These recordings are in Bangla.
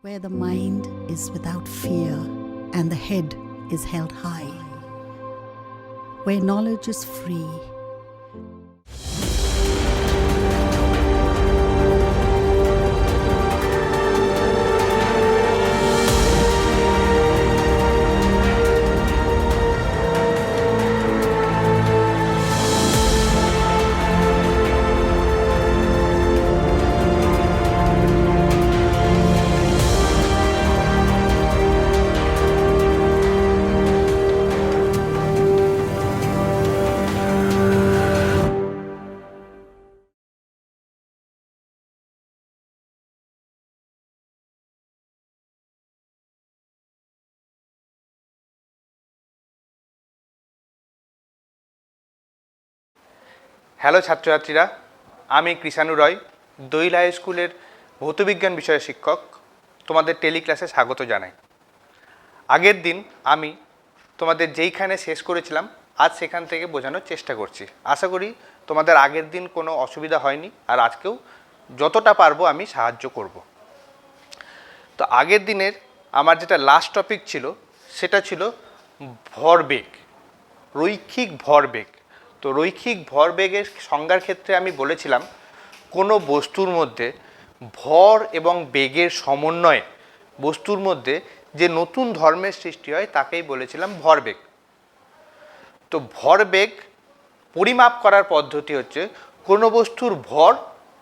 where the mind is without fear and the head is held high, where knowledge is free. Hello ছাত্রছাত্রীরা, আমি কৃষাণু রয়, দৈল হাই স্কুলের ভৌতবিজ্ঞান বিষয়ের শিক্ষক। তোমাদের টেলি ক্লাসে স্বাগত জানাই। আগের দিন আমি তোমাদের যেইখানে শেষ করেছিলাম আজ সেখান থেকে বোঝানোর চেষ্টা করছি। আশা করি তোমাদের আগের দিন কোনো অসুবিধা হয়নি, আর আজকেও যতটা পারবো আমি সাহায্য করব। তো আগের দিনের আমার যেটা লাস্ট টপিক ছিল সেটা ছিল ভরবেগ, রৈখিক ভরবেগ। তো রৈখিক ভরবেগের সংজ্ঞার ক্ষেত্রে আমি বলেছিলাম কোনো বস্তুর মধ্যে ভর এবং বেগের সমন্বয়ে বস্তুর মধ্যে যে নতুন ধর্মের সৃষ্টি হয় তাকেই বলেছিলাম ভরবেগ। তো ভরবেগ পরিমাপ করার পদ্ধতি হচ্ছে কোনো বস্তুর ভর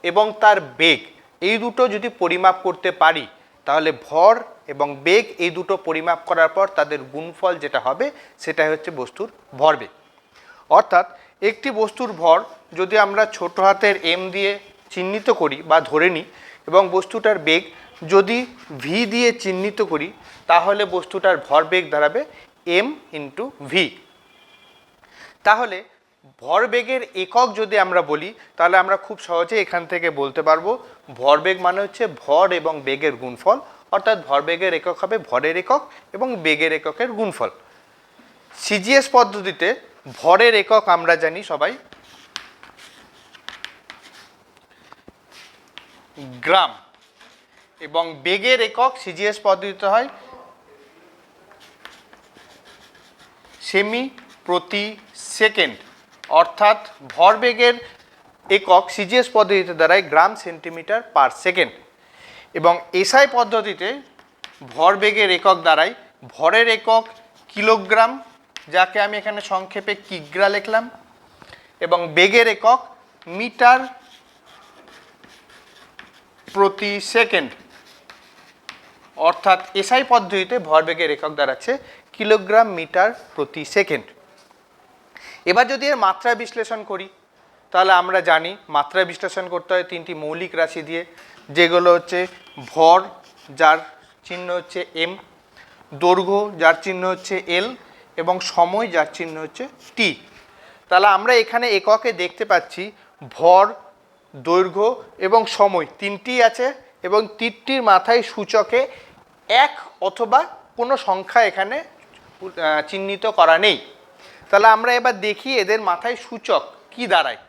এবং তার বেগ এই দুটো যদি পরিমাপ করতে পারি তাহলে ভর এবং বেগ এই দুটো পরিমাপ করার পর তাদের গুণফল যেটা হবে সেটাই হচ্ছে বস্তুর ভরবেগ। অর্থাৎ একটি বস্তুর ভর যদি আমরা ছোট হাতের এম দিয়ে চিহ্নিত করি বা ধরে নিই এবং বস্তুটার বেগ যদি ভি দিয়ে চিহ্নিত করি তাহলে বস্তুটার ভরবেগ দাঁড়াবে এম ইন্টু ভি। তাহলে ভরবেগের একক যদি আমরা বলি তাহলে আমরা খুব সহজে এখান থেকে বলতে পারবো ভরবেগ মানে হচ্ছে ভর এবং বেগের গুণফল, অর্থাৎ ভরবেগের একক হবে ভরের একক এবং বেগের এককের গুণফল। সিজিএস পদ্ধতিতে ভরের একক আমরা জানি সবাই গ্রাম এবং বেগের একক সিজিএস পদ্ধতিতে হয় সেমি প্রতি সেকেন্ড, অর্থাৎ ভরবেগের একক সিজিএস পদ্ধতিতে দাঁড়ায় গ্রাম সেন্টিমিটার পার সেকেন্ড এবং এসআই পদ্ধতিতে ভরবেগের একক দাঁড়ায় ভরের একক কিলোগ্রাম, যাকে আমি এখানে সংক্ষেপে কিগ্রা লিখলাম, এবং বেগের একক মিটার প্রতি সেকেন্ড, অর্থাৎ এসআই পদ্ধতিতে ভরবেগের একক দাঁড়াচ্ছে কিলোগ্রাম মিটার প্রতি সেকেন্ড। এবার যদি এর মাত্রা বিশ্লেষণ করি তাহলে আমরা জানি মাত্রা বিশ্লেষণ করতে হয় তিনটি মৌলিক রাশি দিয়ে, যেগুলো হচ্ছে ভর যার চিহ্ন হচ্ছে এম, দৈর্ঘ্য যার চিহ্ন হচ্ছে এল এবং সময় যার চিহ্ন হচ্ছে টি। তাহলে আমরা এখানে এককে দেখতে পাচ্ছি ভর, দৈর্ঘ্য এবং সময় তিনটি আছে এবং তিনটির মাথায় সূচকে এক অথবা কোনো সংখ্যা এখানে চিহ্নিত করা নেই। তাহলে আমরা এবার দেখি এদের মাথায় সূচক কি দাঁড়ায়।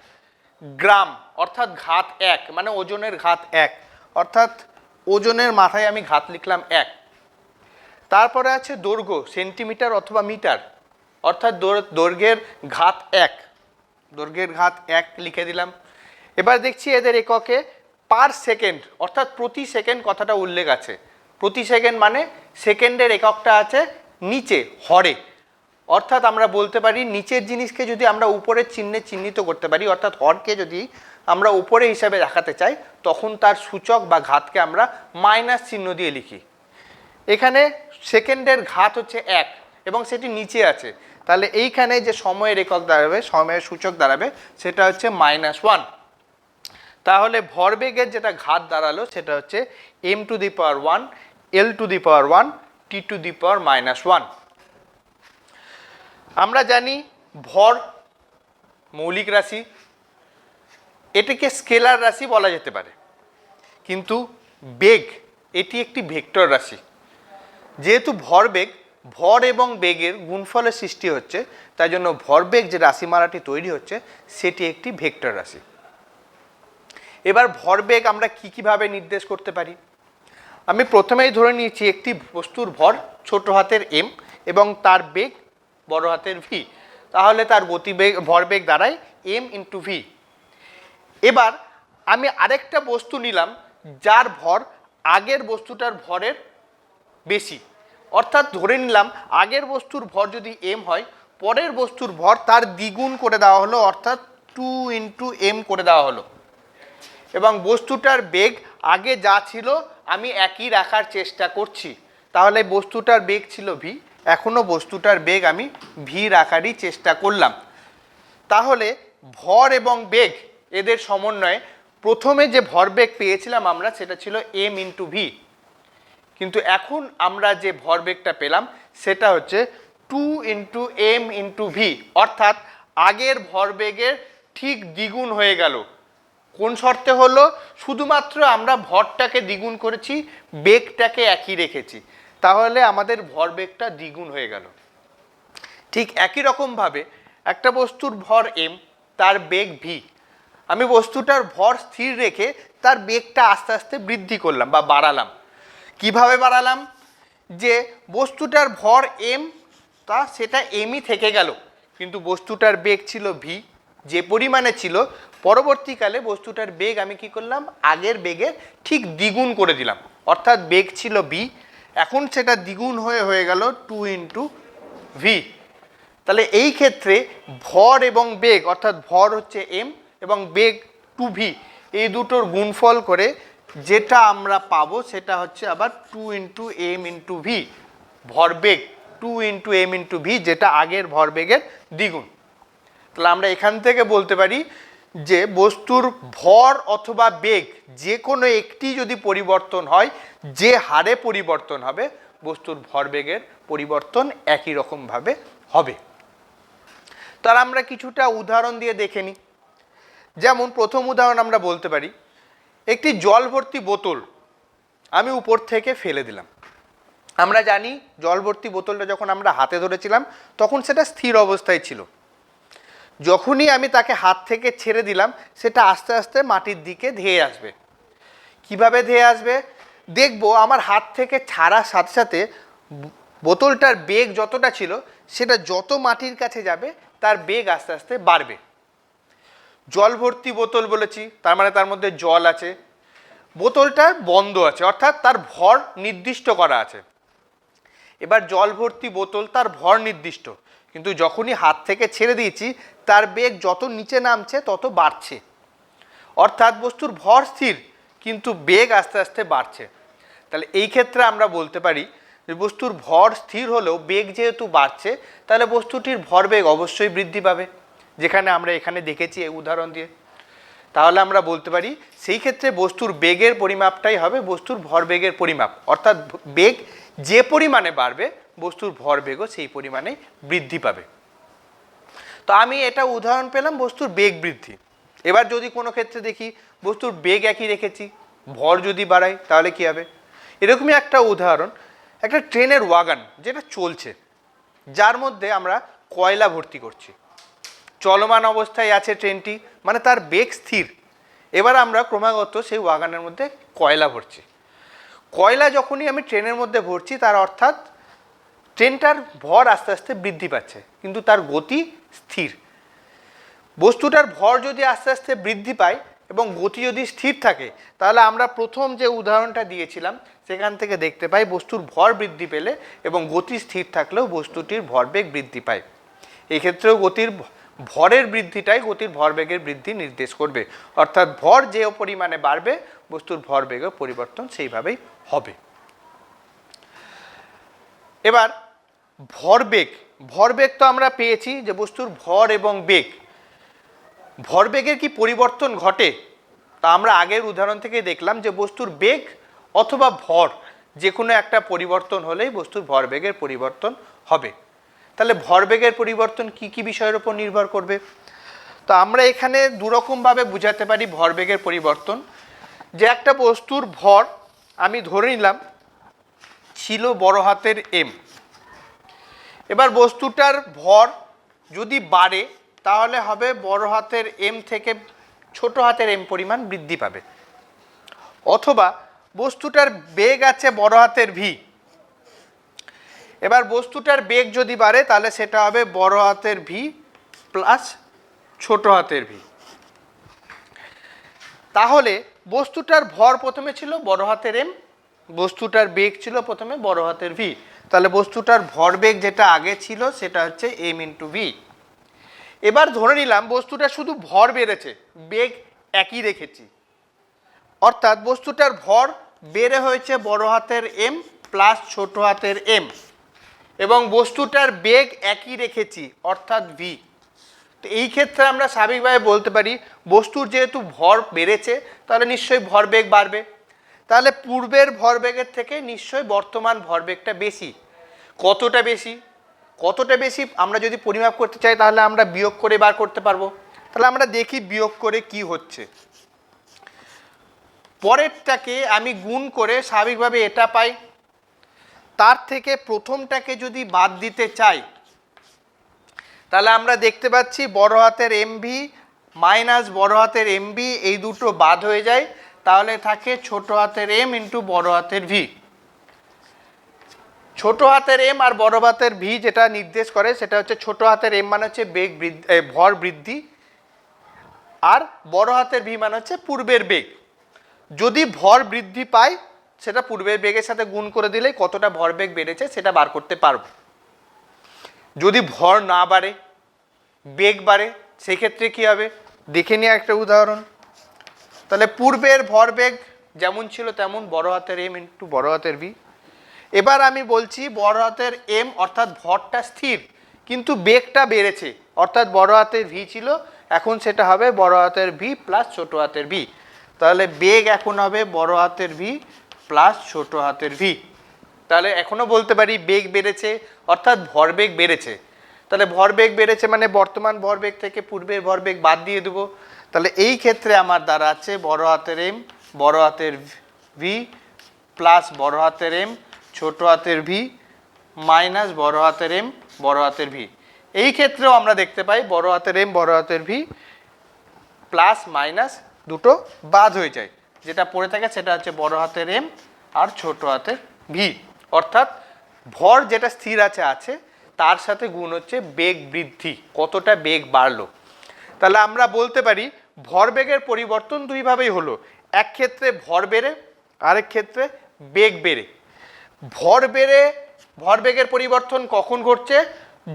গ্রাম অর্থাৎ ঘাত এক, মানে ওজনের ঘাত এক, অর্থাৎ ওজনের মাথায় আমি ঘাত লিখলাম এক। তারপরে আছে দৈর্ঘ্য সেন্টিমিটার অথবা মিটার, অর্থাৎ দৈর্ঘ্যের ঘাত এক, দৈর্ঘ্যের ঘাত এক লিখে দিলাম। এবার দেখছি এদের এককে পার সেকেন্ড, অর্থাৎ প্রতি সেকেন্ড কথাটা উল্লেখ আছে। প্রতি সেকেন্ড মানে সেকেন্ডের এককটা আছে নিচে হরে, অর্থাৎ আমরা বলতে পারি নিচের জিনিসকে যদি আমরা উপরের চিহ্নে চিহ্নিত করতে পারি, অর্থাৎ হরকে যদি আমরা উপরে হিসাবে দেখাতে চাই তখন তার সূচক বা ঘাতকে আমরা মাইনাস চিহ্ন দিয়ে লিখি। এখানে সেকেন্ডের ঘাত হচ্ছে এক এবং সেটি নিচে আছে, তাহলে এইখানে যে সময়ের একক দাঁড়াবে, সময়ের সূচক দাঁড়াবে সেটা হচ্ছে -1। তাহলে ভরবেগের যেটা ঘাত দাঁড়ালো সেটা হচ্ছে m⁻1 l⁻1 t⁻−1। আমরা জানি ভর মৌলিক রাশি, এটিকে স্কেলার রাশি বলা যেতে পারে, কিন্তু বেগ এটি একটি ভেক্টর রাশি। যেহেতু ভরবেগ ভর এবং বেগের গুণফলের সৃষ্টি হচ্ছে তাই জন্য ভরবেগ যে রাশিমালাটি তৈরি হচ্ছে সেটি একটি ভেক্টর রাশি। এবার ভরবেগ আমরা কীভাবে নির্দেশ করতে পারি? আমি প্রথমেই ধরে নিয়েছি একটি বস্তুর ভর ছোট হাতের m এবং তার বেগ বড় হাতের v, তাহলে তার গতিবেগ ভরবেগ দাঁড়ায় m ইন্টু v। এবার আমি আরেকটা বস্তু নিলাম যার ভর আগের বস্তুটার ভরের বেশি, অর্থাৎ ধরে নিলাম আগের বস্তুর ভর যদি m হয়, পরের বস্তুর ভর তার দ্বিগুণ করে দেওয়া হলো, অর্থাৎ 2 ইন্টু m করে দেওয়া হলো, এবং বস্তুটার বেগ আগে যা ছিল আমি একই রাখার চেষ্টা করছি। তাহলে বস্তুটার বেগ ছিল v, এখনও বস্তুটার বেগ আমি v রাখারই চেষ্টা করলাম। তাহলে ভর এবং বেগ এদের সমন্বয়ে প্রথমে যে ভরবেগ পেয়েছিলাম আমরা, সেটা ছিল m ইন্টু v, কিন্তু এখন আমরা যে ভরবেগটা পেলাম সেটা হচ্ছে 2 ইন্টু m ইন্টু v, অর্থাৎ আগের ভরবেগের ঠিক দ্বিগুণ হয়ে গেল। কোন শর্তে হলো? শুধুমাত্র আমরা ভরটাকে দ্বিগুণ করেছি, বেগটাকে একই রেখেছি, তাহলে আমাদের ভরবেগটা দ্বিগুণ হয়ে গেল। ঠিক একই রকমভাবে একটা বস্তুর ভর m, তার বেগ v, আমি বস্তুটার ভর স্থির রেখে তার বেগটা আস্তে আস্তে বৃদ্ধি করলাম বা বাড়ালাম। কিভাবে বাড়ালাম? যে বস্তুটার ভর m, তা সেটা mই থেকে গেল, কিন্তু বস্তুটার বেগ ছিল v, যে পরিমাণে ছিল, পরবর্তীকালে বস্তুটার বেগ আমি কি করলাম? আগের বেগের ঠিক দ্বিগুণ করে দিলাম, অর্থাৎ বেগ ছিল v, এখন সেটা দ্বিগুণ হয়ে গেল 2 ইন্টু v। তাহলে এই ক্ষেত্রে ভর এবং বেগ, অর্থাৎ ভর হচ্ছে m এবং বেগ 2v, এই দুটোর গুণফল করে যেটা আমরা পাবো সেটা হচ্ছে আবার 2 ইন্টু m ইন্টু v, ভরবেগ 2 ইন্টু m ইন্টু v, যেটা আগের ভরবেগের দ্বিগুণ। তাহলে আমরা এখান থেকে বলতে পারি যে বস্তুর ভর অথবা বেগ যে কোনো একটি যদি পরিবর্তন হয়, যে হারে পরিবর্তন হবে, বস্তুর ভরবেগের পরিবর্তন একই রকমভাবে হবে। তার আমরা কিছুটা উদাহরণ দিয়ে দেখে নিই। যেমন প্রথম উদাহরণ আমরা বলতে পারি, একটি জল ভর্তি বোতল আমি উপর থেকে ফেলে দিলাম। আমরা জানি জল ভর্তি বোতলটা যখন আমরা হাতে ধরেছিলাম তখন সেটা স্থির অবস্থায় ছিল, যখনই আমি তাকে হাত থেকে ছেড়ে দিলাম সেটা আস্তে আস্তে মাটির দিকে ধেয়ে আসবে। কিভাবে ধেয়ে আসবে? দেখবো আমার হাত থেকে ছাড়ার সাথে সাথে বোতলটার বেগ যতটা ছিল সেটা যত মাটির কাছে যাবে তার বেগ আস্তে আস্তে বাড়বে। জল ভর্তি বোতল বলেছি, তার মানে তার মধ্যে জল আছে, বোতলটা বন্ধ আছে, অর্থাৎ তার ভর নির্দিষ্ট করা আছে। এবার জল ভর্তি বোতল, তার ভর নির্দিষ্ট, কিন্তু যখনই হাত থেকে ছেড়ে দিয়েছি তার বেগ যত নিচে নামছে তত বাড়ছে, অর্থাৎ বস্তুর ভর স্থির কিন্তু বেগ আস্তে আস্তে বাড়ছে। তাহলে এই ক্ষেত্রে আমরা বলতে পারি যে বস্তুর ভর স্থির হলেও বেগ যেহেতু বাড়ছে, তাহলে বস্তুটির ভরবেগ অবশ্যই বৃদ্ধি পাবে, যেখানে আমরা এখানে দেখেছি এই উদাহরণ দিয়ে। তাহলে আমরা বলতে পারি সেই ক্ষেত্রে বস্তুর বেগের পরিমাপটাই হবে বস্তুর ভরবেগের পরিমাপ, অর্থাৎ বেগ যে পরিমাণে বাড়বে বস্তুর ভরবেগও সেই পরিমাণে বৃদ্ধি পাবে। তো আমি এটা উদাহরণ পেলাম বস্তুর বেগ বৃদ্ধি। এবার যদি কোনো ক্ষেত্রে দেখি বস্তুর বেগ একই রেখেছি, ভর যদি বাড়াই তাহলে কি হবে? এরকমই একটা উদাহরণ, একটা ট্রেনের ওয়াগন যেটা চলছে, যার মধ্যে আমরা কয়লা ভর্তি করছি, চলমান অবস্থায় আছে ট্রেনটি, মানে তার বেগ স্থির। এবার আমরা ক্রমাগত সেই ওয়াগনের মধ্যে কয়লা ভরছি। কয়লা যখনই আমি ট্রেনের মধ্যে ভরছি তার অর্থাৎ ট্রেনটার ভর আস্তে আস্তে বৃদ্ধি পাচ্ছে, কিন্তু তার গতি স্থির। বস্তুটার ভর যদি আস্তে আস্তে বৃদ্ধি পায় এবং গতি যদি স্থির থাকে, তাহলে আমরা প্রথম যে উদাহরণটা দিয়েছিলাম সেখান থেকে দেখতে পাই বস্তুর ভর বৃদ্ধি পেলে এবং গতি স্থির থাকলেও বস্তুটির ভরবেগ বৃদ্ধি পায়। এক্ষেত্রেও গতির ভরের বৃদ্ধিটাই গতির ভরবেগের বৃদ্ধি নির্দেশ করবে, অর্থাৎ ভর যে পরিমাণে বাড়বে বস্তুর ভরবেগের পরিবর্তন সেইভাবেই হবে। এবার ভরবেগ, ভরবেগ তো আমরা পেয়েছি যে বস্তুর ভর এবং বেগ, ভরবেগের কি পরিবর্তন ঘটে? তা আমরা আগের উদাহরণ থেকে দেখলাম যে বস্তুর বেগ অথবা ভর যে কোনো একটা পরিবর্তন হলেই বস্তুর ভরবেগের পরিবর্তন হবে। তাহলে ভরবেগের পরিবর্তন কি কি বিষয়ের উপর নির্ভর করবে? তো আমরা এখানে দুরকমভাবে বুঝাতে পারি ভরবেগের পরিবর্তন। যে একটা বস্তুর ভর আমি ধরে নিলাম ছিল বড় হাতের m, এবার বস্তুটার ভর যদি বাড়ে তাহলে হবে বড় হাতের m থেকে ছোট হাতের m পরিমাণ বৃদ্ধি পাবে, অথবা বস্তুটার বেগ আছে বড় হাতের ভি। এবার বস্তুটার বেগ যদি বাড়ে তাহলে সেটা হবে বড় হাতের ভি প্লাস ছোট হাতের ভি। তাহলে বস্তুটার ভর প্রথমে ছিল বড় হাতের এম, বস্তুটার বেগ ছিল প্রথমে বড় হাতের ভি, তাহলে বস্তুটার ভরবেগ যেটা আগে ছিল সেটা হচ্ছে এম ইন্টু ভি। এবার ধরে নিলাম বস্তুটা শুধু ভর বেড়েছে, বেগ একই রেখেছি, অর্থাৎ বস্তুটার ভর বেড়ে হয়েছে বড় হাতের এম প্লাস ছোট হাতের এম, এবং বস্তুটার বেগ একই রেখেছি অর্থাৎ ভি। তো এই ক্ষেত্রে আমরা স্বাভাবিকভাবে বলতে পারি বস্তুর যেহেতু ভর বেড়েছে তাহলে নিশ্চয়ই ভরবেগ বাড়বে, তাহলে পূর্বের ভরবেগের থেকে নিশ্চয়ই বর্তমান ভরবেগটা বেশি। কতটা বেশি? কতটা বেশি আমরা যদি পরিমাপ করতে চাই তাহলে আমরা বিয়োগ করে বার করতে পারবো। তাহলে আমরা দেখি বিয়োগ করে কি হচ্ছে। পরেরটাকে আমি গুণ করে স্বাভাবিকভাবে এটা পাই, তার থেকে প্রথমটাকে যদি বাদ দিতে চাই তাহলে আমরা দেখতে পাচ্ছি বড় হাতের এমভি মাইনাস বড় হাতের এমবি এই দুটো বাদ হয়ে যায়, তাহলে থাকে ছোট হাতের এম ইন্টু বড় হাতের ভি। ছোট হাতের এম আর বড় হাতের ভি যেটা নির্দেশ করে সেটা হচ্ছে ছোট হাতের এম মানে হচ্ছে বেগ বৃদ্ধি, ভর বৃদ্ধি, আর বড় হাতের ভি মানে হচ্ছে পূর্বের বেগ। যদি ভর বৃদ্ধি পায় সেটা পূর্বের বেগের সাথে গুণ করে দিলেই কতটা ভরবেগ বেড়েছে সেটা বার করতে পারবো। যদি ভর না বাড়ে, বেগ বাড়ে, সেক্ষেত্রে কী হবে দেখে নিয়ে একটা উদাহরণ। তাহলে পূর্বের ভরবেগ যেমন ছিল তেমন বড় হাতের এম ইন্টু বড় হাতের ভি। এবার আমি বলছি বড় হাতের এম অর্থাৎ ভরটা স্থির কিন্তু বেগটা বেড়েছে, অর্থাৎ বড় হাতের ভি ছিল এখন সেটা হবে বড় হাতের ভি প্লাস ছোট হাতের ভি। তাহলে বেগ এখন হবে বড় হাতের ভি প্লাস ছোট হাতের ভি। তাহলে এখনও বলতে পারি বেগ বেড়েছে অর্থাৎ ভরবেগ বেড়েছে। তাহলে ভরবেগ বেড়েছে মানে বর্তমান ভরবেগ থেকে পূর্বের ভরবেগ বাদ দিয়ে দেবো। তাহলে এই ক্ষেত্রে আমার দ্বারা আছে বড় হাতের এম বড় হাতের ভি প্লাস বড় হাতের এম ছোট হাতের ভি মাইনাস বড় হাতের এম বড় হাতের ভি। এই ক্ষেত্রেও আমরা দেখতে পাই বড় হাতের এম বড় হাতের ভি প্লাস মাইনাস দুটো বাদ হয়ে যায়, যেটা পড়ে থাকে সেটা হচ্ছে বড় হাতের এম আর ছোট হাতের ভি, অর্থাৎ ভর যেটা স্থির আছে তার সাথে গুণ হচ্ছে বেগ বৃদ্ধি, কতটা বেগ বাড়লো। তাহলে আমরা বলতে পারি ভরবেগের পরিবর্তন দুইভাবেই হলো, এক ক্ষেত্রে ভর বেড়ে আরেক ক্ষেত্রে বেগ বেড়ে। ভরবেগের পরিবর্তন কখন ঘটছে?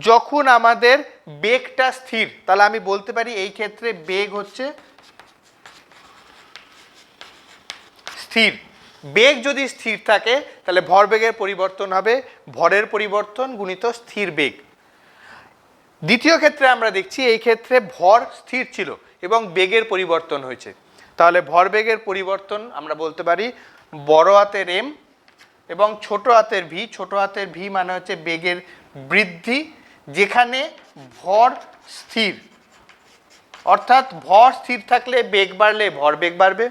যখন আমাদের বেগটা স্থির, তাহলে আমি বলতে পারি এই ক্ষেত্রে বেগ হচ্ছে স্থির। বেগ যদি স্থির থাকে তাহলে ভরবেগের পরিবর্তন হবে ভরের পরিবর্তন গুণিত স্থির বেগ। দ্বিতীয় ক্ষেত্রে আমরা দেখছি এই ক্ষেত্রে ভর স্থির ছিল এবং বেগের পরিবর্তন হয়েছে, তাহলে ভরবেগের পরিবর্তন আমরা বলতে পারি বড় হাতের এম এবং ছোট হাতের ভি। ছোট হাতের ভি মানে হচ্ছে বেগের বৃদ্ধি, যেখানে ভর স্থির, অর্থাৎ ভর স্থির থাকলে বেগ বাড়লে ভরবেগ বাড়বে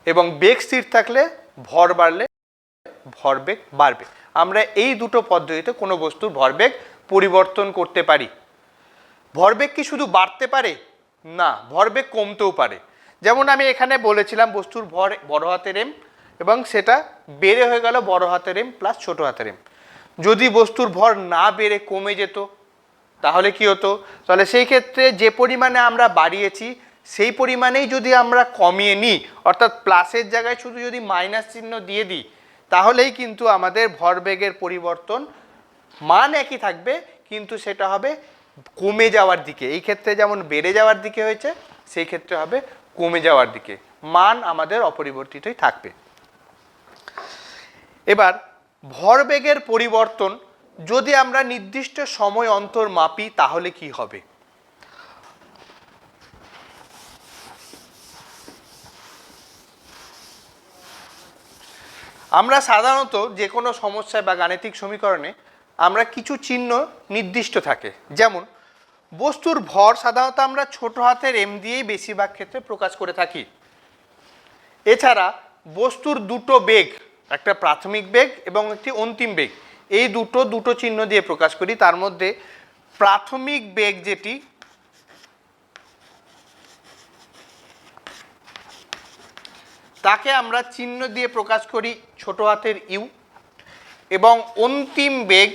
এবং বেগ স্থির থাকলে ভর বাড়লে ভরবেগ বাড়বে। আমরা এই দুটো পদ্ধতিতে কোনো বস্তুর ভরবেগ পরিবর্তন করতে পারি। ভরবেগ কি শুধু বাড়তে পারে? না, ভরবেগ কমতেও পারে। যেমন আমি এখানে বলেছিলাম বস্তুর ভর বড় হাতের এম এবং সেটা বেড়ে হয়ে গেল বড় হাতের এম প্লাস ছোট হাতের এম। যদি বস্তুর ভর না বেড়ে কমে যেত তাহলে কি হতো? তাহলে সেই ক্ষেত্রে যে পরিমাণে আমরা বাড়িয়েছি সেই পরিমাণেই যদি আমরা কমিয়ে নিই, অর্থাৎ প্লাসের জায়গায় শুধু যদি মাইনাস চিহ্ন দিয়ে দিই তাহলেই কিন্তু আমাদের ভরবেগের পরিবর্তন মান একই থাকবে কিন্তু সেটা হবে কমে যাওয়ার দিকে। এই ক্ষেত্রে যেমন বেড়ে যাওয়ার দিকে হয়েছে সেই ক্ষেত্রে হবে কমে যাওয়ার দিকে, মান আমাদের অপরিবর্তিতই থাকবে। এবার ভরবেগের পরিবর্তন যদি আমরা নির্দিষ্ট সময় অন্তর মাপি তাহলে কি হবে? আমরা সাধারণত যে কোনো সমস্যায় বা গাণিতিক সমীকরণে আমরা কিছু চিহ্ন নির্দিষ্ট থাকে, যেমন বস্তুর ভর সাধারণত আমরা ছোট হাতের এম দিয়েই বেশিরভাগ ক্ষেত্রে প্রকাশ করে থাকি। এছাড়া বস্তুর দুটো বেগ, একটা প্রাথমিক বেগ এবং একটি অন্তিম বেগ, এই দুটো চিহ্ন দিয়ে প্রকাশ করি। তার মধ্যে প্রাথমিক বেগ যেটি তাকে আমরা চিহ্ন দিয়ে প্রকাশ করি ছোট হাতের ইউ, এবং অন্তিম বেগ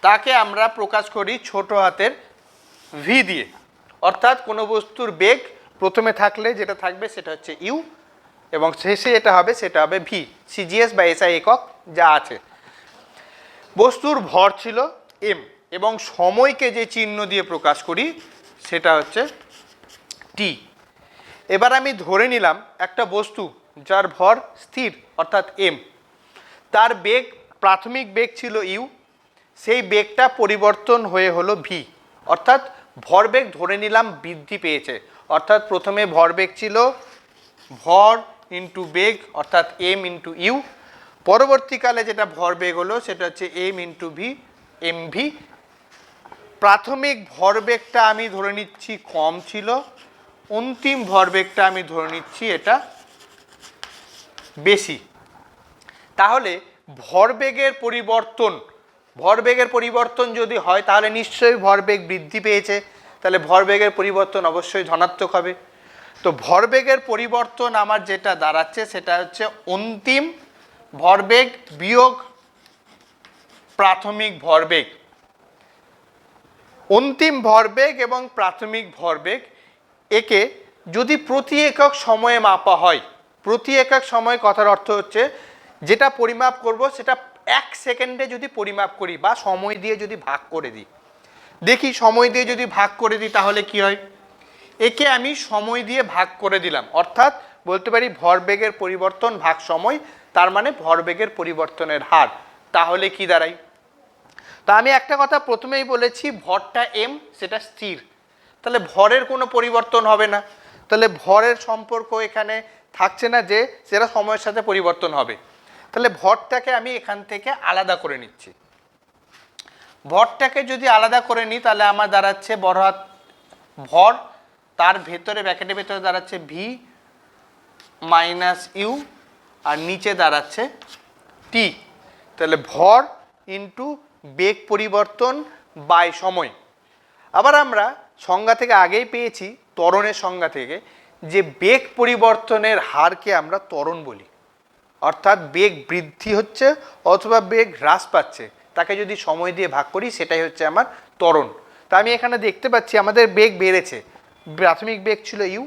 তাকে আমরা প্রকাশ করি ছোট হাতের ভি দিয়ে। অর্থাৎ কোনো বস্তুর বেগ প্রথমে থাকলে যেটা থাকবে সেটা হচ্ছে ইউ, এবং শেষে যেটা হবে সেটা হবে ভি, সিজিএস বা এসআই একক যা আছে। বস্তুর ভর ছিল এম, এবং সময়কে যে চিহ্ন দিয়ে প্রকাশ করি সেটা হচ্ছে টি। এবার আমি ধরে নিলাম একটা বস্তু যার ভর স্থির অর্থাৎ এম, তার বেগ প্রাথমিক বেগ ছিল ইউ, সেই বেগটা পরিবর্তন হয়ে হলো ভি, অর্থাৎ ভরবেগ ধরে নিলাম বৃদ্ধি পেয়েছে। অর্থাৎ প্রথমে ভরবেগ ছিল ভর ইন্টু বেগ অর্থাৎ এম ইন্টু ইউ, পরবর্তীকালে যেটা ভরবেগ হলো সেটা হচ্ছে M into V, M V. প্রাথমিক ভরবেগটা আমি ধরে নিচ্ছি কম ছিল, অন্তিম ভরবেগটা আমি ধরে নিচ্ছি এটা বেশি। তাহলে ভরবেগের পরিবর্তন যদি হয় তাহলে নিশ্চয়ই ভরবেগ বৃদ্ধি পেয়েছে, তাহলে ভরবেগের পরিবর্তন অবশ্যই ধনাত্মক হবে। তো ভরবেগের পরিবর্তন আমার যেটা দাঁড়াচ্ছে সেটা হচ্ছে অন্তিম ভরবেগ বিয়োগ প্রাথমিক ভরবেগ। অন্তিম ভরবেগ এবং প্রাথমিক ভরবেগ একে যদি প্রতি একক সময়ে মাপা হয়, প্রতি একক সময় কথার অর্থ হচ্ছে যেটা পরিমাপ করব সেটা 1 সেকেন্ডে যদি পরিমাপ করি বা সময় দিয়ে যদি ভাগ করে দিই, দেখি সময় দিয়ে যদি ভাগ করে দিই তাহলে কি হয়। একে আমি সময় দিয়ে ভাগ করে দিলাম, অর্থাৎ বলতে পারি ভরবেগের পরিবর্তন ভাগ সময়, তার মানে ভরবেগের পরিবর্তনের হার। তাহলে কি দাঁড়ায়? তা আমি একটা কথা প্রথমেই বলেছি, ভরটা এম সেটা স্থির, তাহলে ভরের কোনো পরিবর্তন হবে না, তাহলে ভরের সম্পর্ক এখানে থাকছে না যে সেটা সময়ের সাথে পরিবর্তন হবে। তাহলে ভরটাকে আমি এখান থেকে আলাদা করে নিচ্ছি। ভরটাকে যদি আলাদা করে নিই তাহলে আমার দাঁড়াচ্ছে বড় হাত ভর, তার ভেতরে ব্র্যাকেটের ভেতরে দাঁড়াচ্ছে ভি মাইনাস ইউ, আর নিচে দাঁড়াচ্ছে টি। তাহলে ভর ইন্টু বেগ পরিবর্তন বাই সময়। আবার আমরা সংজ্ঞা থেকে আগেই পেয়েছি, ত্বরণের সংজ্ঞা থেকে, যে বেগ পরিবর্তনের হারকে আমরা ত্বরণ বলি। অর্থাৎ বেগ বৃদ্ধি হচ্ছে অথবা বেগ হ্রাস পাচ্ছে, তাকে যদি সময় দিয়ে ভাগ করি সেটাই হচ্ছে আমার ত্বরণ। তা আমি এখানে দেখতে পাচ্ছি আমাদের বেগ বেড়েছে, প্রাথমিক বেগ ছিল ইউ,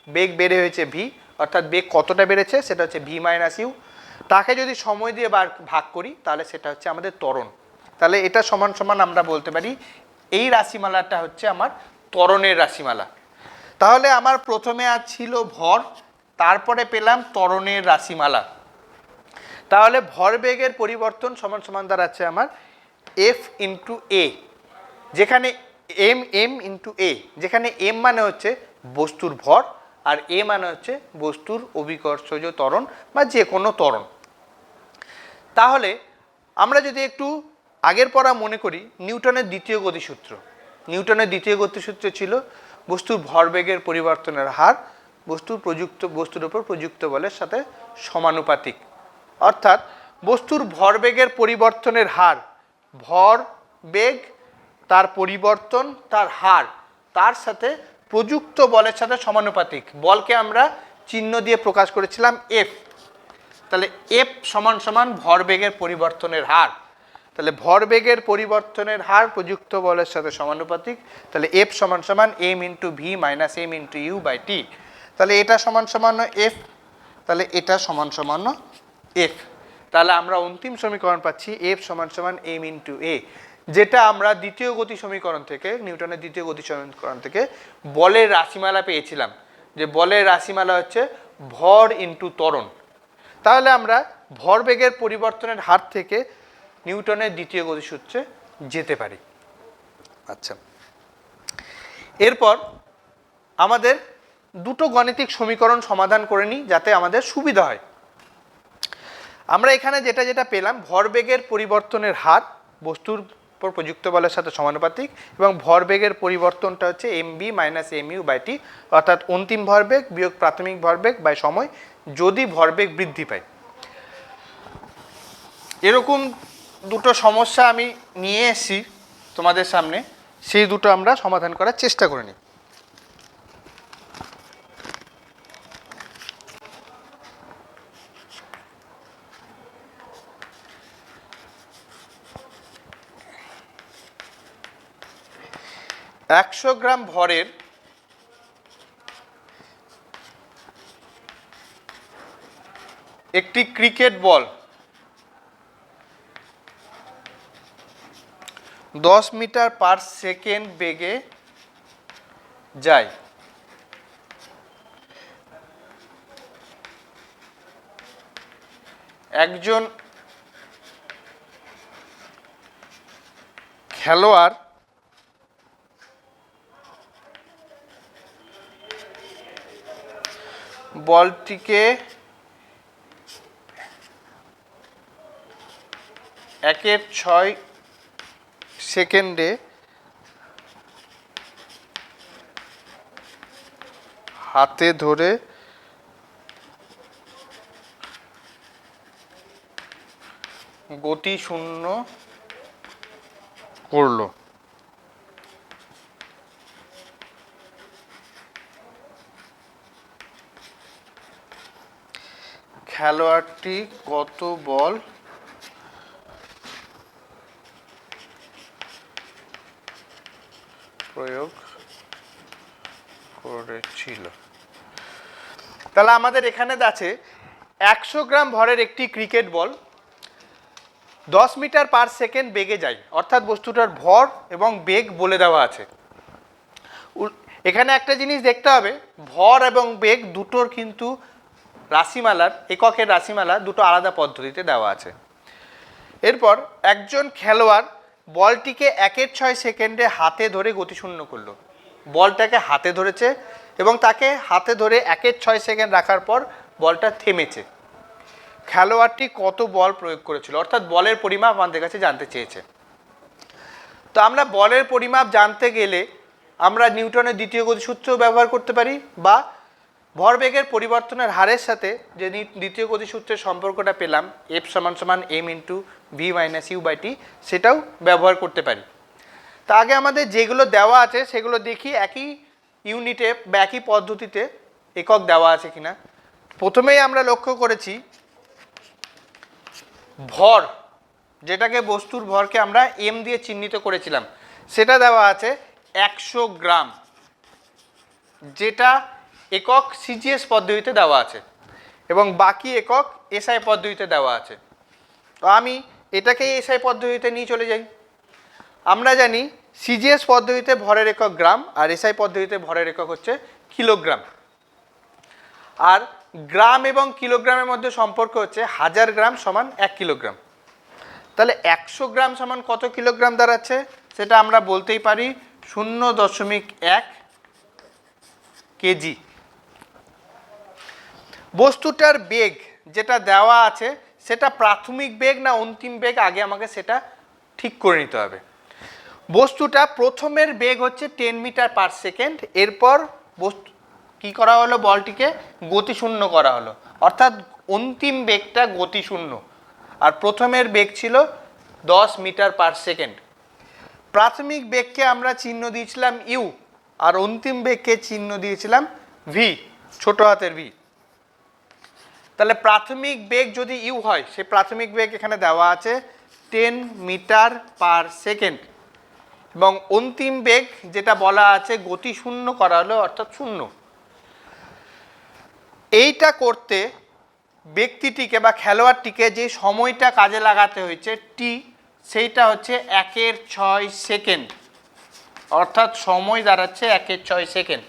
বেগ বেড়ে হয়েছে ভি, অর্থাৎ বেগ কতটা বেড়েছে সেটা হচ্ছে ভি মাইনাস ইউ, তাকে যদি সময় দিয়ে ভাগ করি তাহলে সেটা হচ্ছে আমাদের ত্বরণ। তাহলে এটা সমান সমান আমরা বলতে পারি এই রাশিমালাটা হচ্ছে আমার ত্বরণের রাশিমালা। তাহলে আমার প্রথমে আজ ছিল ভর, তারপরে পেলাম ত্বরণের রাশিমালা। তাহলে ভরবেগের পরিবর্তন সমান সমান দাঁড়াচ্ছে আমার এফ ইন্টু এ, যেখানে এম ইন্টু এ, যেখানে এম মানে হচ্ছে বস্তুর ভর আর এ মানে হচ্ছে বস্তুর অভিকর্ষজ ত্বরণ বা যে কোনো ত্বরণ। তাহলে আমরা যদি একটু আগের পড়া মনে করি, নিউটনের দ্বিতীয় গতিসূত্র। নিউটনের দ্বিতীয় গতিসূত্র ছিল বস্তুর ভরবেগের পরিবর্তনের হার বস্তুর উপর প্রযুক্ত বলের সাথে সমানুপাতিক। অর্থাৎ বস্তুর ভরবেগের পরিবর্তনের হার, ভর বেগ তার পরিবর্তন তার হার, তার সাথে প্রযুক্ত বলের সাথে সমানুপাতিক। বলকে আমরা চিহ্ন দিয়ে প্রকাশ করেছিলাম এফ, তাহলে এফ সমান সমান ভরবেগের পরিবর্তনের হার। তাহলে ভরবেগের পরিবর্তনের হার প্রযুক্ত বলের সাথে সমানুপাতিক, তাহলে এফ সমান সমান M into V minus M into U by T. তাহলে এটা সমান সমান এফ, তাহলে এটা সমান সমান এফ। তাহলে আমরা অন্তিম সমীকরণ পাচ্ছি এফ সমান সমান এম ইন্টু এ, যেটা আমরা দ্বিতীয় গতি সমীকরণ থেকে, নিউটনের দ্বিতীয় গতি সমীকরণ থেকে বলের রাশিমালা পেয়েছিলাম, যে বলের রাশিমালা হচ্ছে ভর ইন্টু ত্বরণ। তাহলে আমরা ভরবেগের পরিবর্তনের হার থেকে নিউটনের দ্বিতীয় গতিসূত্রে যেতে পারি। আচ্ছা, এরপর আমাদের দুটো গাণিতিক সমীকরণ সমাধান করে নিই যাতে আমাদের সুবিধা হয়। আমরা এখানে যেটা পেলাম, ভরবেগের পরিবর্তনের হার বস্তুর উপর প্রযুক্ত বলের সাথে সমানুপাতিক, এবং ভরবেগের পরিবর্তনটা হচ্ছে M V minus M U by T, অর্থাৎ অন্তিম ভরবেগ বিয়োগ প্রাথমিক ভরবেগ বাই সময় যদি ভরবেগ বৃদ্ধি পায়। এরকম দুটো সমস্যা আমি নিয়ে এসেছি তোমাদের সামনে, সেই দুটো আমরা সমাধান করার চেষ্টা করে নিই। 100 গ্রাম ভরের একটি cricket ball 10 metre per second বেগে যায়। একজন খেলোয়াড় বলটিকে 1/6 সেকেন্ডে হাতে ধরে গতি শূন্য করলো। খেলোয়াড়টি কত বল প্রয়োগ করেছিল? তাহলে আমাদের এখানে আছে 100 গ্রাম ভরের একটি cricket ball 10 metre per second বেগে যায়, অর্থাৎ বস্তুটার ভর এবং বেগ বলে দেওয়া আছে। এখানে একটা জিনিস দেখতে হবে, ভর এবং বেগ দুটোর কিন্তু রাশিমালার এককের রাশিমালা দুটো আলাদা পদ্ধতিতে দেওয়া আছে। এরপর একজন খেলোয়াড় বলটিকে 1/6 সেকেন্ডে হাতে ধরে গতিশূন্য করলো। বলটাকে হাতে ধরেছে এবং তাকে হাতে ধরে 1/6 সেকেন্ড রাখার পর বলটা থেমেছে। খেলোয়াড়টি কত বল প্রয়োগ করেছিল, অর্থাৎ বলের পরিমাপ আমাদের কাছে জানতে চেয়েছে। তো আমরা বলের পরিমাপ জানতে গেলে আমরা নিউটনের দ্বিতীয় গতিসূত্র ব্যবহার করতে পারি, বা ভরবেগের পরিবর্তনের হারের সাথে যে দ্বিতীয় গতিসূত্রের সম্পর্কটা পেলাম F = m × v - u/t, সেটাও ব্যবহার করতে পারি। তা আগে আমাদের যেগুলো দেওয়া আছে সেগুলো দেখি একই ইউনিটে বা একই পদ্ধতিতে একক দেওয়া আছে কিনা। প্রথমেই আমরা লক্ষ্য করেছি ভর, যেটাকে বস্তুর ভরকে আমরা m দিয়ে চিহ্নিত করেছিলাম, সেটা দেওয়া আছে 100 গ্রাম, যেটা একক সিজিএস পদ্ধতিতে দেওয়া আছে এবং বাকি একক এসআই পদ্ধতিতে দেওয়া আছে। তো আমি এটাকে এসআই পদ্ধতিতে নিয়ে চলে যাই। আমরা জানি সিজিএস পদ্ধতিতে ভরের একক গ্রাম আর এসআই পদ্ধতিতে ভরের একক হচ্ছে কিলোগ্রাম। আর গ্রাম এবং কিলোগ্রামের মধ্যে সম্পর্ক হচ্ছে 1000 গ্রাম সমান 1 কিলোগ্রাম। তাহলে 100 গ্রাম সমান কত কিলোগ্রাম দাঁড়াচ্ছে, সেটা আমরা বলতেই পারি 0.1 কেজি। বস্তুটার বেগ যেটা দেওয়া আছে সেটা প্রাথমিক বেগ না অন্তিম বেগ, আগে আমাকে সেটা ঠিক করে নিতে হবে। বস্তুটা প্রথমের বেগ হচ্ছে 10 মিটার পার সেকেন্ড, এরপর বস্তু কী করা হলো, বলটিকে গতিশূন্য করা হলো, অর্থাৎ অন্তিম বেগটা গতিশূন্য, আর প্রথমের বেগ ছিল 10 মিটার পার সেকেন্ড। প্রাথমিক বেগকে আমরা চিহ্ন দিয়েছিলাম ইউ, আর অন্তিম বেগকে চিহ্ন দিয়েছিলাম ভি, ছোট হাতের ভি। তাহলে প্রাথমিক বেগ যদি ইউ হয়, সে প্রাথমিক বেগ এখানে দেওয়া আছে 10 মিটার পার সেকেন্ড, এবং অন্তিম বেগ যেটা বলা আছে গতি শূন্য করা হলো, অর্থাৎ 0। এইটা করতে ব্যক্তিটিকে বা খেলোয়াড়টিকে যে সময়টা কাজে লাগাতে হয়েছে টি, সেইটা হচ্ছে 1/6 সেকেন্ড, অর্থাৎ সময় দাঁড়াচ্ছে 1/6 সেকেন্ড।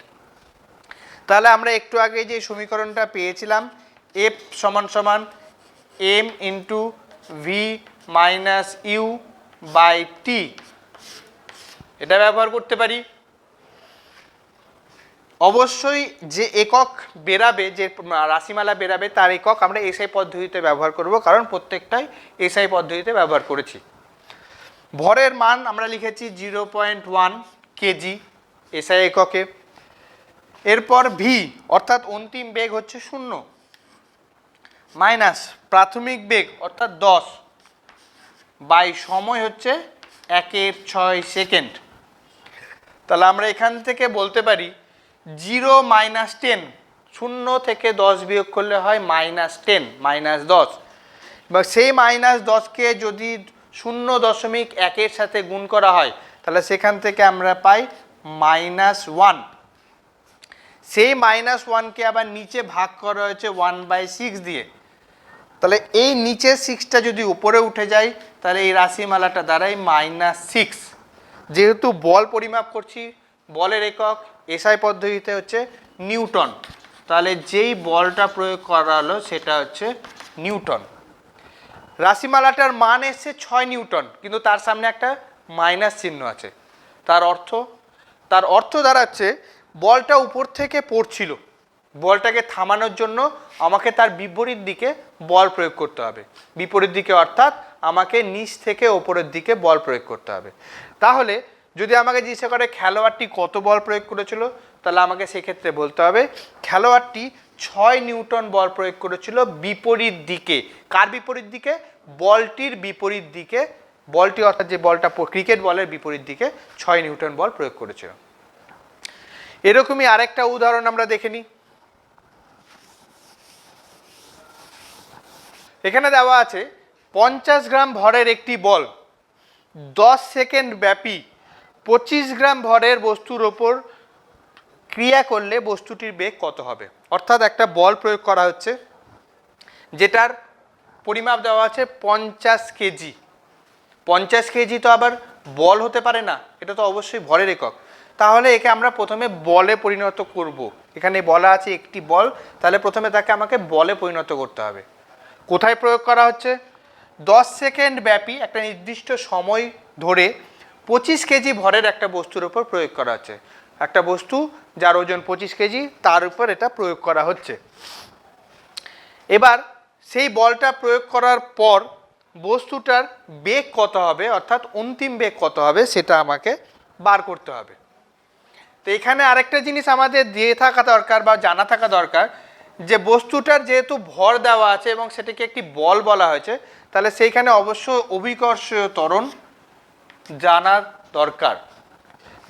তাহলে আমরা একটু আগে যে সমীকরণটা পেয়েছিলাম F = m × v - u/t, এটা ব্যবহার করতে পারি। অবশ্যই যে একক বেরাবে, যে রাশিমালা বেরাবে, তার একক আমরা এসআই পদ্ধতিতে ব্যবহার করব, কারণ প্রত্যেকটাই এসআই পদ্ধতিতে ব্যবহার করেছি। ভরের মান আমরা লিখেছি 0.1 কেজি এসআই এককে। এরপর ভি অর্থাৎ অন্তিম বেগ হচ্ছে 0 মাইনাস প্রাথমিক বেগ অর্থাৎ 10 বাই সময় হচ্ছে 1/6 সেকেন্ড। তাহলে আমরা এখান থেকে বলতে পারি 0 - 10, 0 থেকে 10 বিয়োগ করলে হয় -10 -10, বা সেই -10কে যদি 0.1 এর সাথে গুণ করা হয় তাহলে সেখান থেকে আমরা পাই -1, সেই -1কে আবার নিচে ভাগ করা হয়েছে 1/6 দিয়ে। তাহলে এই নিচের 6টা যদি উপরে উঠে যায় তাহলে এই রাশিমালাটা দাঁড়ায় -6। যেহেতু বল পরিমাপ করছি, বলের একক এসআই পদ্ধতিতে হচ্ছে নিউটন, তাহলে যেই বলটা প্রয়োগ করা হলো সেটা হচ্ছে নিউটন। রাশিমালাটার মান এসছে 6 নিউটন, কিন্তু তার সামনে একটা মাইনাস চিহ্ন আছে। তার অর্থ দাঁড়াচ্ছে বলটা উপর থেকে পড়ছিল, বলটাকে থামানোর জন্য আমাকে তার বিপরীত দিকে বল প্রয়োগ করতে হবে। বিপরীত দিকে অর্থাৎ আমাকে নিচ থেকে ওপরের দিকে বল প্রয়োগ করতে হবে। তাহলে যদি আমাকে জিজ্ঞাসা করে খেলোয়াড়টি কত বল প্রয়োগ করেছিল, তাহলে আমাকে সেক্ষেত্রে বলতে হবে খেলোয়াড়টি 6 নিউটন বল প্রয়োগ করেছিল বিপরীত দিকে। কার বিপরীত দিকে? বলটির বিপরীত দিকে। বলটি অর্থাৎ যে বলটা ক্রিকেট বলের বিপরীত দিকে 6 নিউটন বল প্রয়োগ করেছিল। এরকমই আরেকটা উদাহরণ আমরা দেখে নিই। এখানে দেওয়া আছে 50 গ্রাম ভরের একটি বল 10 সেকেন্ড ব্যাপী 25 গ্রাম ভরের বস্তুর ওপর ক্রিয়া করলে বস্তুটির বেগ কত হবে। অর্থাৎ একটা বল প্রয়োগ করা হচ্ছে যেটার পরিমাপ দেওয়া আছে 50 কেজি। 50 কেজি তো আবার বল হতে পারে না, এটা তো অবশ্যই ভরের একক। তাহলে একে আমরা প্রথমে বলে পরিণত করব। এখানে বলা আছে একটি বল, তাহলে প্রথমে তাকে আমাকে বলে পরিণত করতে হবে। কোথায় প্রয়োগ করা হচ্ছে? 10 সেকেন্ড ব্যাপী একটা নির্দিষ্ট সময় ধরে 25 কেজি ভরের একটা বস্তুর উপর প্রয়োগ করা হচ্ছে। একটা বস্তু যার ওজন 25 কেজি, তার উপর এটা প্রয়োগ করা হচ্ছে। এবার সেই বলটা প্রয়োগ করার পর বস্তুটার বেগ কত হবে, অর্থাৎ অন্তিম বেগ কত হবে, সেটা আমাকে বার করতে হবে। তো এখানে আরেকটা জিনিস আমাদের দিয়ে থাকা দরকার বা জানা থাকা দরকার, যে বস্তুটার যেহেতু ভর দেওয়া আছে এবং সেটাকে একটি বল বলা হয়েছে, তাহলে সেইখানে অবশ্যই অভিকর্ষীয় ত্বরণ জানার দরকার।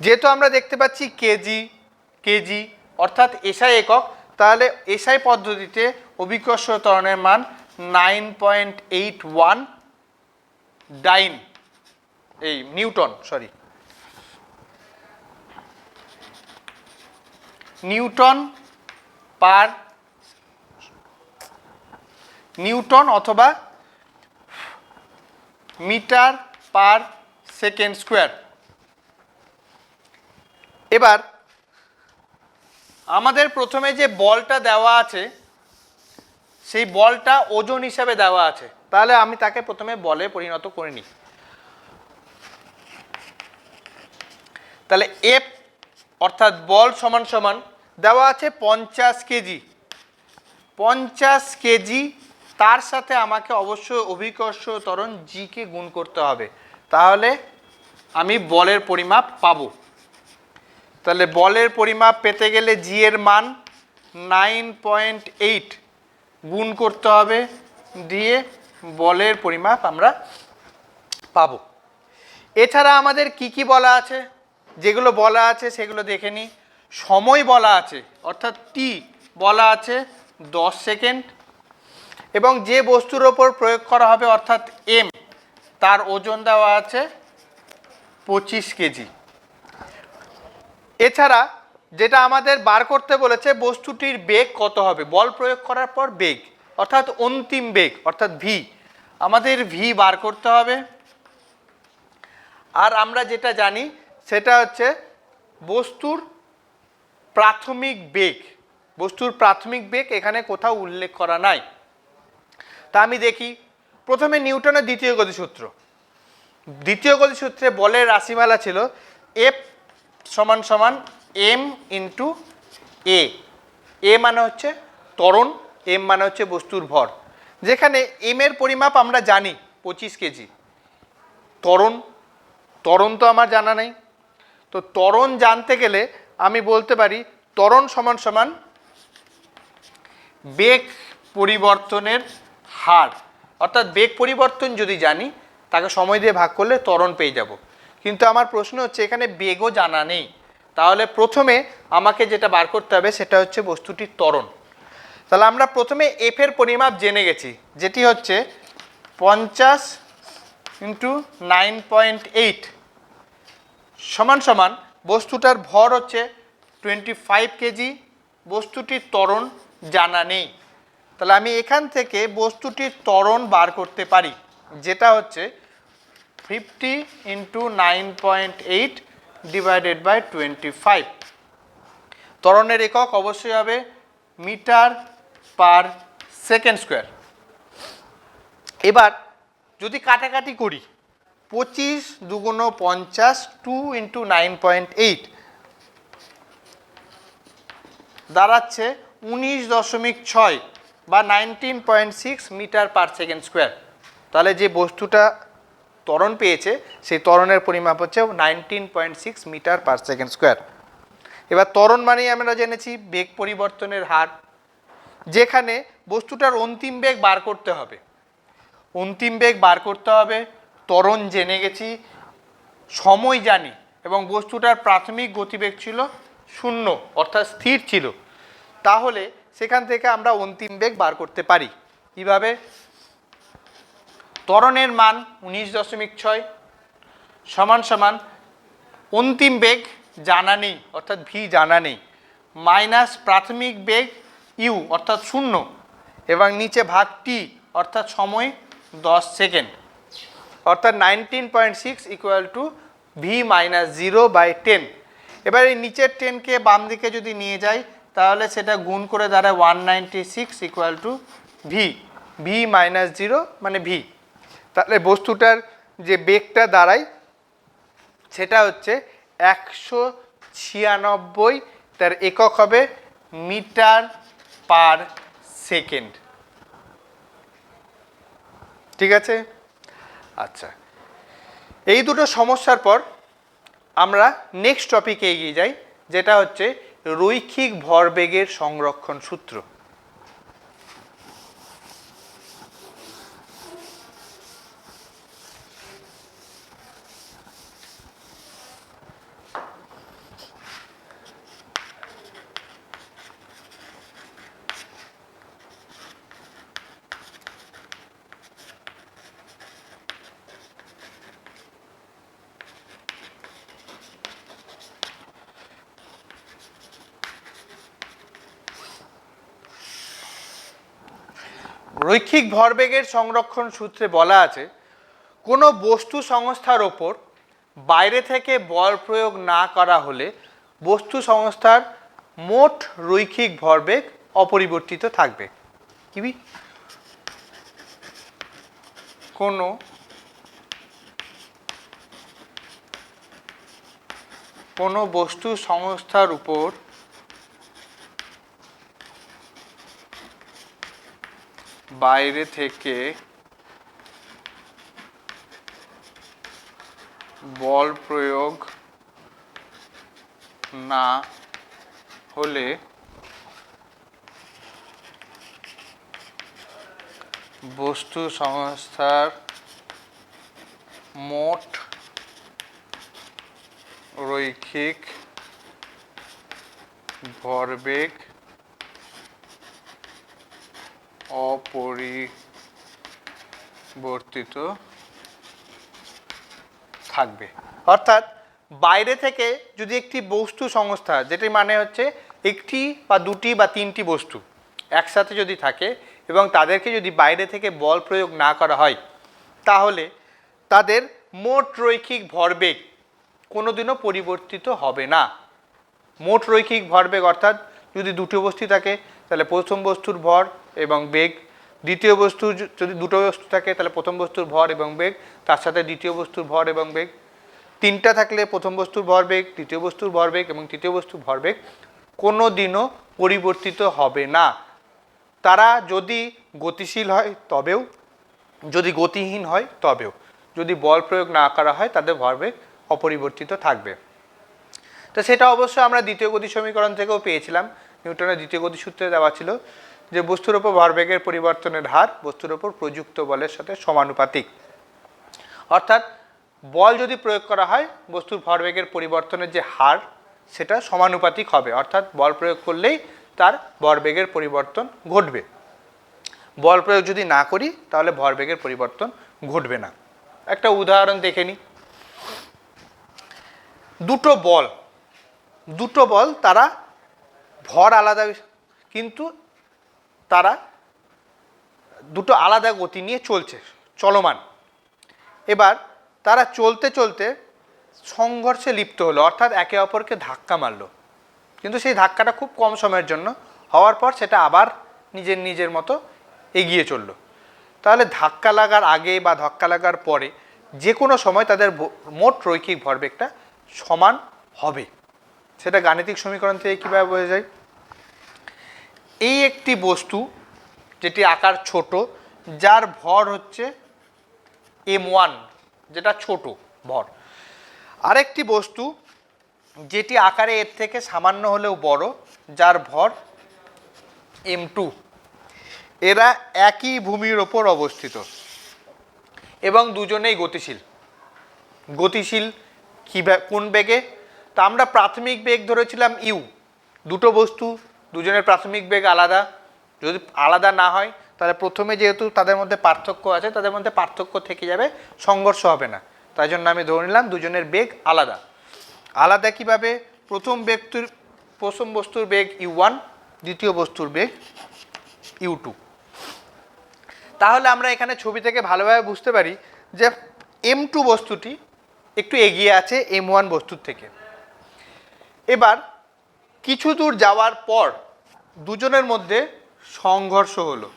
যেহেতু আমরা দেখতে পাচ্ছি কেজি কেজি অর্থাৎ এসআই একক, তাহলে এসআই পদ্ধতিতে অভিকর্ষীয় ত্বরণের মান 9.81 নিউটন অথবা মিটার পার সেকেন্ড স্কোয়ার। এবার আমাদের প্রথমে যে বলটা দেওয়া আছে সেই বলটা ওজন হিসাবে দেওয়া আছে, তাহলে আমি তাকে প্রথমে বলে পরিণত করে নিই। তাহলে এফ অর্থাৎ বল সমান সমান দেওয়া আছে 50 কেজি। 50 কেজি, তার সাথে আমাকে অবশ্যই অভিকর্ষীয় ত্বরণ জি কে গুণ করতে হবে, তাহলে আমি বলের পরিমাপ পাবো। তাহলে বলের পরিমাপ পেতে গেলে জি এর মান 9.8 গুণ করতে হবে, দিয়ে বলের পরিমাপ আমরা পাবো। এছাড়া আমাদের কি কি বলা আছে, যেগুলো বলা আছে সেগুলো দেখে নিই। সময় বলা আছে, অর্থাৎ টি বলা আছে 10 সেকেন্ড, এবং যে বস্তুর ওপর প্রয়োগ করা হবে অর্থাৎ এম, তার ওজন দেওয়া আছে 25 কেজি। এছাড়া যেটা আমাদের বার করতে বলেছে বস্তুটির বেগ কত হবে, বল প্রয়োগ করার পর বেগ অর্থাৎ অন্তিম বেগ অর্থাৎ ভি, আমাদের ভি বার করতে হবে। আর আমরা যেটা জানি সেটা হচ্ছে বস্তুর প্রাথমিক বেগ। বস্তুর প্রাথমিক বেগ এখানে কোথাও উল্লেখ করা নাই। তা আমি দেখি প্রথমে নিউটনের দ্বিতীয় গতিসূত্র। দ্বিতীয় গতিসূত্রে বলের রাশিমালা ছিল এফ সমান সমান এম ইন্টু এ। এ মানে হচ্ছে ত্বরণ, এম মানে হচ্ছে বস্তুর ভর। যেখানে এম এর পরিমাপ আমরা জানি 25 কেজি। ত্বরণ তো আমার জানা নেই, তো ত্বরণ জানতে গেলে আমি বলতে পারি ত্বরণ সমান সমান বেগ পরিবর্তনের হার, অর্থাৎ বেগ পরিবর্তন যদি জানি তাকে সময় দিয়ে ভাগ করলে ত্বরণ পেয়ে যাব। কিন্তু আমার প্রশ্ন হচ্ছে এখানে বেগও জানা নেই, তাহলে প্রথমে আমাকে যেটা বার করতে হবে সেটা হচ্ছে বস্তুটির ত্বরণ। তাহলে আমরা প্রথমে এফ এর পরিমাপ জেনে গেছি, যেটি হচ্ছে 50 × 9.8 সমান সমান বস্তুটার ভর হচ্ছে 25 কেজি, বস্তুটির ত্বরণ জানা নেই। তাহলে আমি এখান থেকে বস্তুটির ত্বরণ বার করতে পারি, যেটা হচ্ছে 50 × 9.8 ডিভাইডেড বাই 25। ত্বরণের একক অবশ্যই হবে মিটার পার সেকেন্ড স্কোয়ার। এবার যদি কাটাকাটি করি, 25 দুগুণ 50, 2 × 9.8 দাঁড়াচ্ছে 19.6 বা 19.6 মিটার পার সেকেন্ড স্কোয়ার। তাহলে যে বস্তুটা ত্বরণ পেয়েছে সেই ত্বরণের পরিমাপ হচ্ছে 19.6 মিটার পার সেকেন্ড স্কোয়ার। এবার ত্বরণ মানেই আমরা জেনেছি বেগ পরিবর্তনের হার, যেখানে বস্তুটার অন্তিম বেগ বার করতে হবে। অন্তিম বেগ বার করতে হবে, ত্বরণ জেনে গেছি, সময় জানি, এবং বস্তুটার প্রাথমিক গতিবেগ ছিল 0 অর্থাৎ স্থির ছিল। তাহলে সেখান থেকে আমরা অন্তিম বেগ বার করতে পারি। কিভাবে? ত্বরণের মান 19.6 সমান সমান অন্তিম বেগ জানা নেই অর্থাৎ ভি জানা নেই, মাইনাস প্রাথমিক বেগ ইউ অর্থাৎ 0 এবং নিচে ভাগ টি অর্থাৎ সময় 10 সেকেন্ড, অর্থাৎ 19.6 ইকুয়াল টু ভি মাইনাস 0/10। এবার এই নিচের 10কে বাম দিকে যদি নিয়ে যাই তাহলে সেটা গুণ করে দাঁড়ায় 196 equal to V, V minus 0 মানে ভি। তাহলে বস্তুটার যে বেগটা দাঁড়ায় সেটা হচ্ছে 196, তার একক হবে মিটার পার সেকেন্ড। ঠিক আছে? আচ্ছা, এই দুটো সমস্যার পর আমরা নেক্সট টপিকে এগিয়ে যাই, যেটা হচ্ছে রৈখিক ভরবেগের সংরক্ষণ সূত্র। রৈখিক ভরবেগের সংরক্ষণ সূত্রে বলা আছে, কোনো বস্তু সংস্থার ওপর বাইরে থেকে বল প্রয়োগ না করা হলে বস্তু সংস্থার মোট রৈখিক ভরবেগ অপরিবর্তিত থাকবে। কি? কোনো বস্তু সংস্থার উপর বাইরে থেকে বল প্রয়োগ না হলে বস্তু সংস্থার মোট রৈখিক ভরবেগ অপরিবর্তিত থাকবে। অর্থাৎ বাইরে থেকে যদি একটি বস্তু সংস্থা, যেটি মানে হচ্ছে একটি বা দুটি বা তিনটি বস্তু একসাথে যদি থাকে এবং তাদেরকে যদি বাইরে থেকে বল প্রয়োগ না করা হয়, তাহলে তাদের মোট রৈখিক ভরবেগ কোনোদিনও পরিবর্তিত হবে না। মোট রৈখিক ভরবেগ অর্থাৎ যদি দুটো বস্তু থাকে তাহলে প্রথম বস্তুর ভর এবং বেগ, দ্বিতীয় বস্তু যদি দুটো বস্তু থাকে তাহলে প্রথম বস্তুর ভর এবং বেগ, তার সাথে দ্বিতীয় বস্তুর ভর এবং বেগ, তিনটা থাকলে প্রথম বস্তুর ভরবেগ, দ্বিতীয় বস্তুর ভরবেগ এবং তৃতীয় বস্তুর ভরবেগ কোনো দিনও পরিবর্তিত হবে না। তারা যদি গতিশীল হয় তবেও, যদি গতিহীন হয় তবেও, যদি বল প্রয়োগ না করা হয় তাদের ভরবেগ অপরিবর্তিত থাকবে। তো সেটা অবশ্য আমরা দ্বিতীয় গতি সমীকরণ থেকেও পেয়েছিলাম। নিউটনের দ্বিতীয় গতি সূত্রে দেওয়া ছিল যে বস্তুর ওপর ভরবেগের পরিবর্তনের হার বস্তুর ওপর প্রযুক্ত বলের সাথে সমানুপাতিক। অর্থাৎ বল যদি প্রয়োগ করা হয় বস্তুর ভরবেগের পরিবর্তনের যে হার সেটা সমানুপাতিক হবে, অর্থাৎ বল প্রয়োগ করলেই তার ভরবেগের পরিবর্তন ঘটবে। বল প্রয়োগ যদি না করি তাহলে ভরবেগের পরিবর্তন ঘটবে না। একটা উদাহরণ দেখে নিই। দুটো বল দুটো বল তারা ভর আলাদা, কিন্তু তারা দুটো আলাদা গতি নিয়ে চলছে, চলমান। এবার তারা চলতে চলতে সংঘর্ষে লিপ্ত হলো, অর্থাৎ একে অপরকে ধাক্কা মারলো, কিন্তু সেই ধাক্কাটা খুব কম সময়ের জন্য হওয়ার পর সেটা আবার নিজের নিজের মতো এগিয়ে চলল। তাহলে ধাক্কা লাগার আগে বা ধাক্কা লাগার পরে যে কোনো সময় তাদের মোট রৈখিক ভরবেগটা সমান হবে। সেটা গাণিতিক সমীকরণ থেকে কীভাবে বোঝা যায়? এই একটি বস্তু যেটি আকার ছোট, যার ভর হচ্ছে m1, যেটা ছোট ভর, আরেকটি বস্তু যেটি আকারে এর থেকে সামান্য হলেও বড়, যার ভর m2। এরা একই ভূমির ওপর অবস্থিত এবং দুজনেই গতিশীল। গতিশীল কোন বেগে? তা আমরা প্রাথমিক বেগ ধরেছিলাম ইউ। দুটো বস্তু, দুজনের প্রাথমিক বেগ আলাদা। যদি আলাদা না হয় তাহলে প্রথমে যেহেতু তাদের মধ্যে পার্থক্য আছে, তাদের মধ্যে পার্থক্য থেকে যাবে, সংঘর্ষ হবে না। তাই জন্য আমি ধরে নিলাম দুজনের বেগ আলাদা। আলাদা কিভাবে? প্রথম বস্তুর বেগ u1, দ্বিতীয় বস্তুর বেগ u2। তাহলে আমরা এখানে ছবি থেকে ভালোভাবে বুঝতে পারি যে m2 বস্তুটি একটু এগিয়ে আছে m1 বস্তুর থেকে। এবার কিছু দূর যাওয়ার পর দুজনের মধ্যে সংঘর্ষ হলো,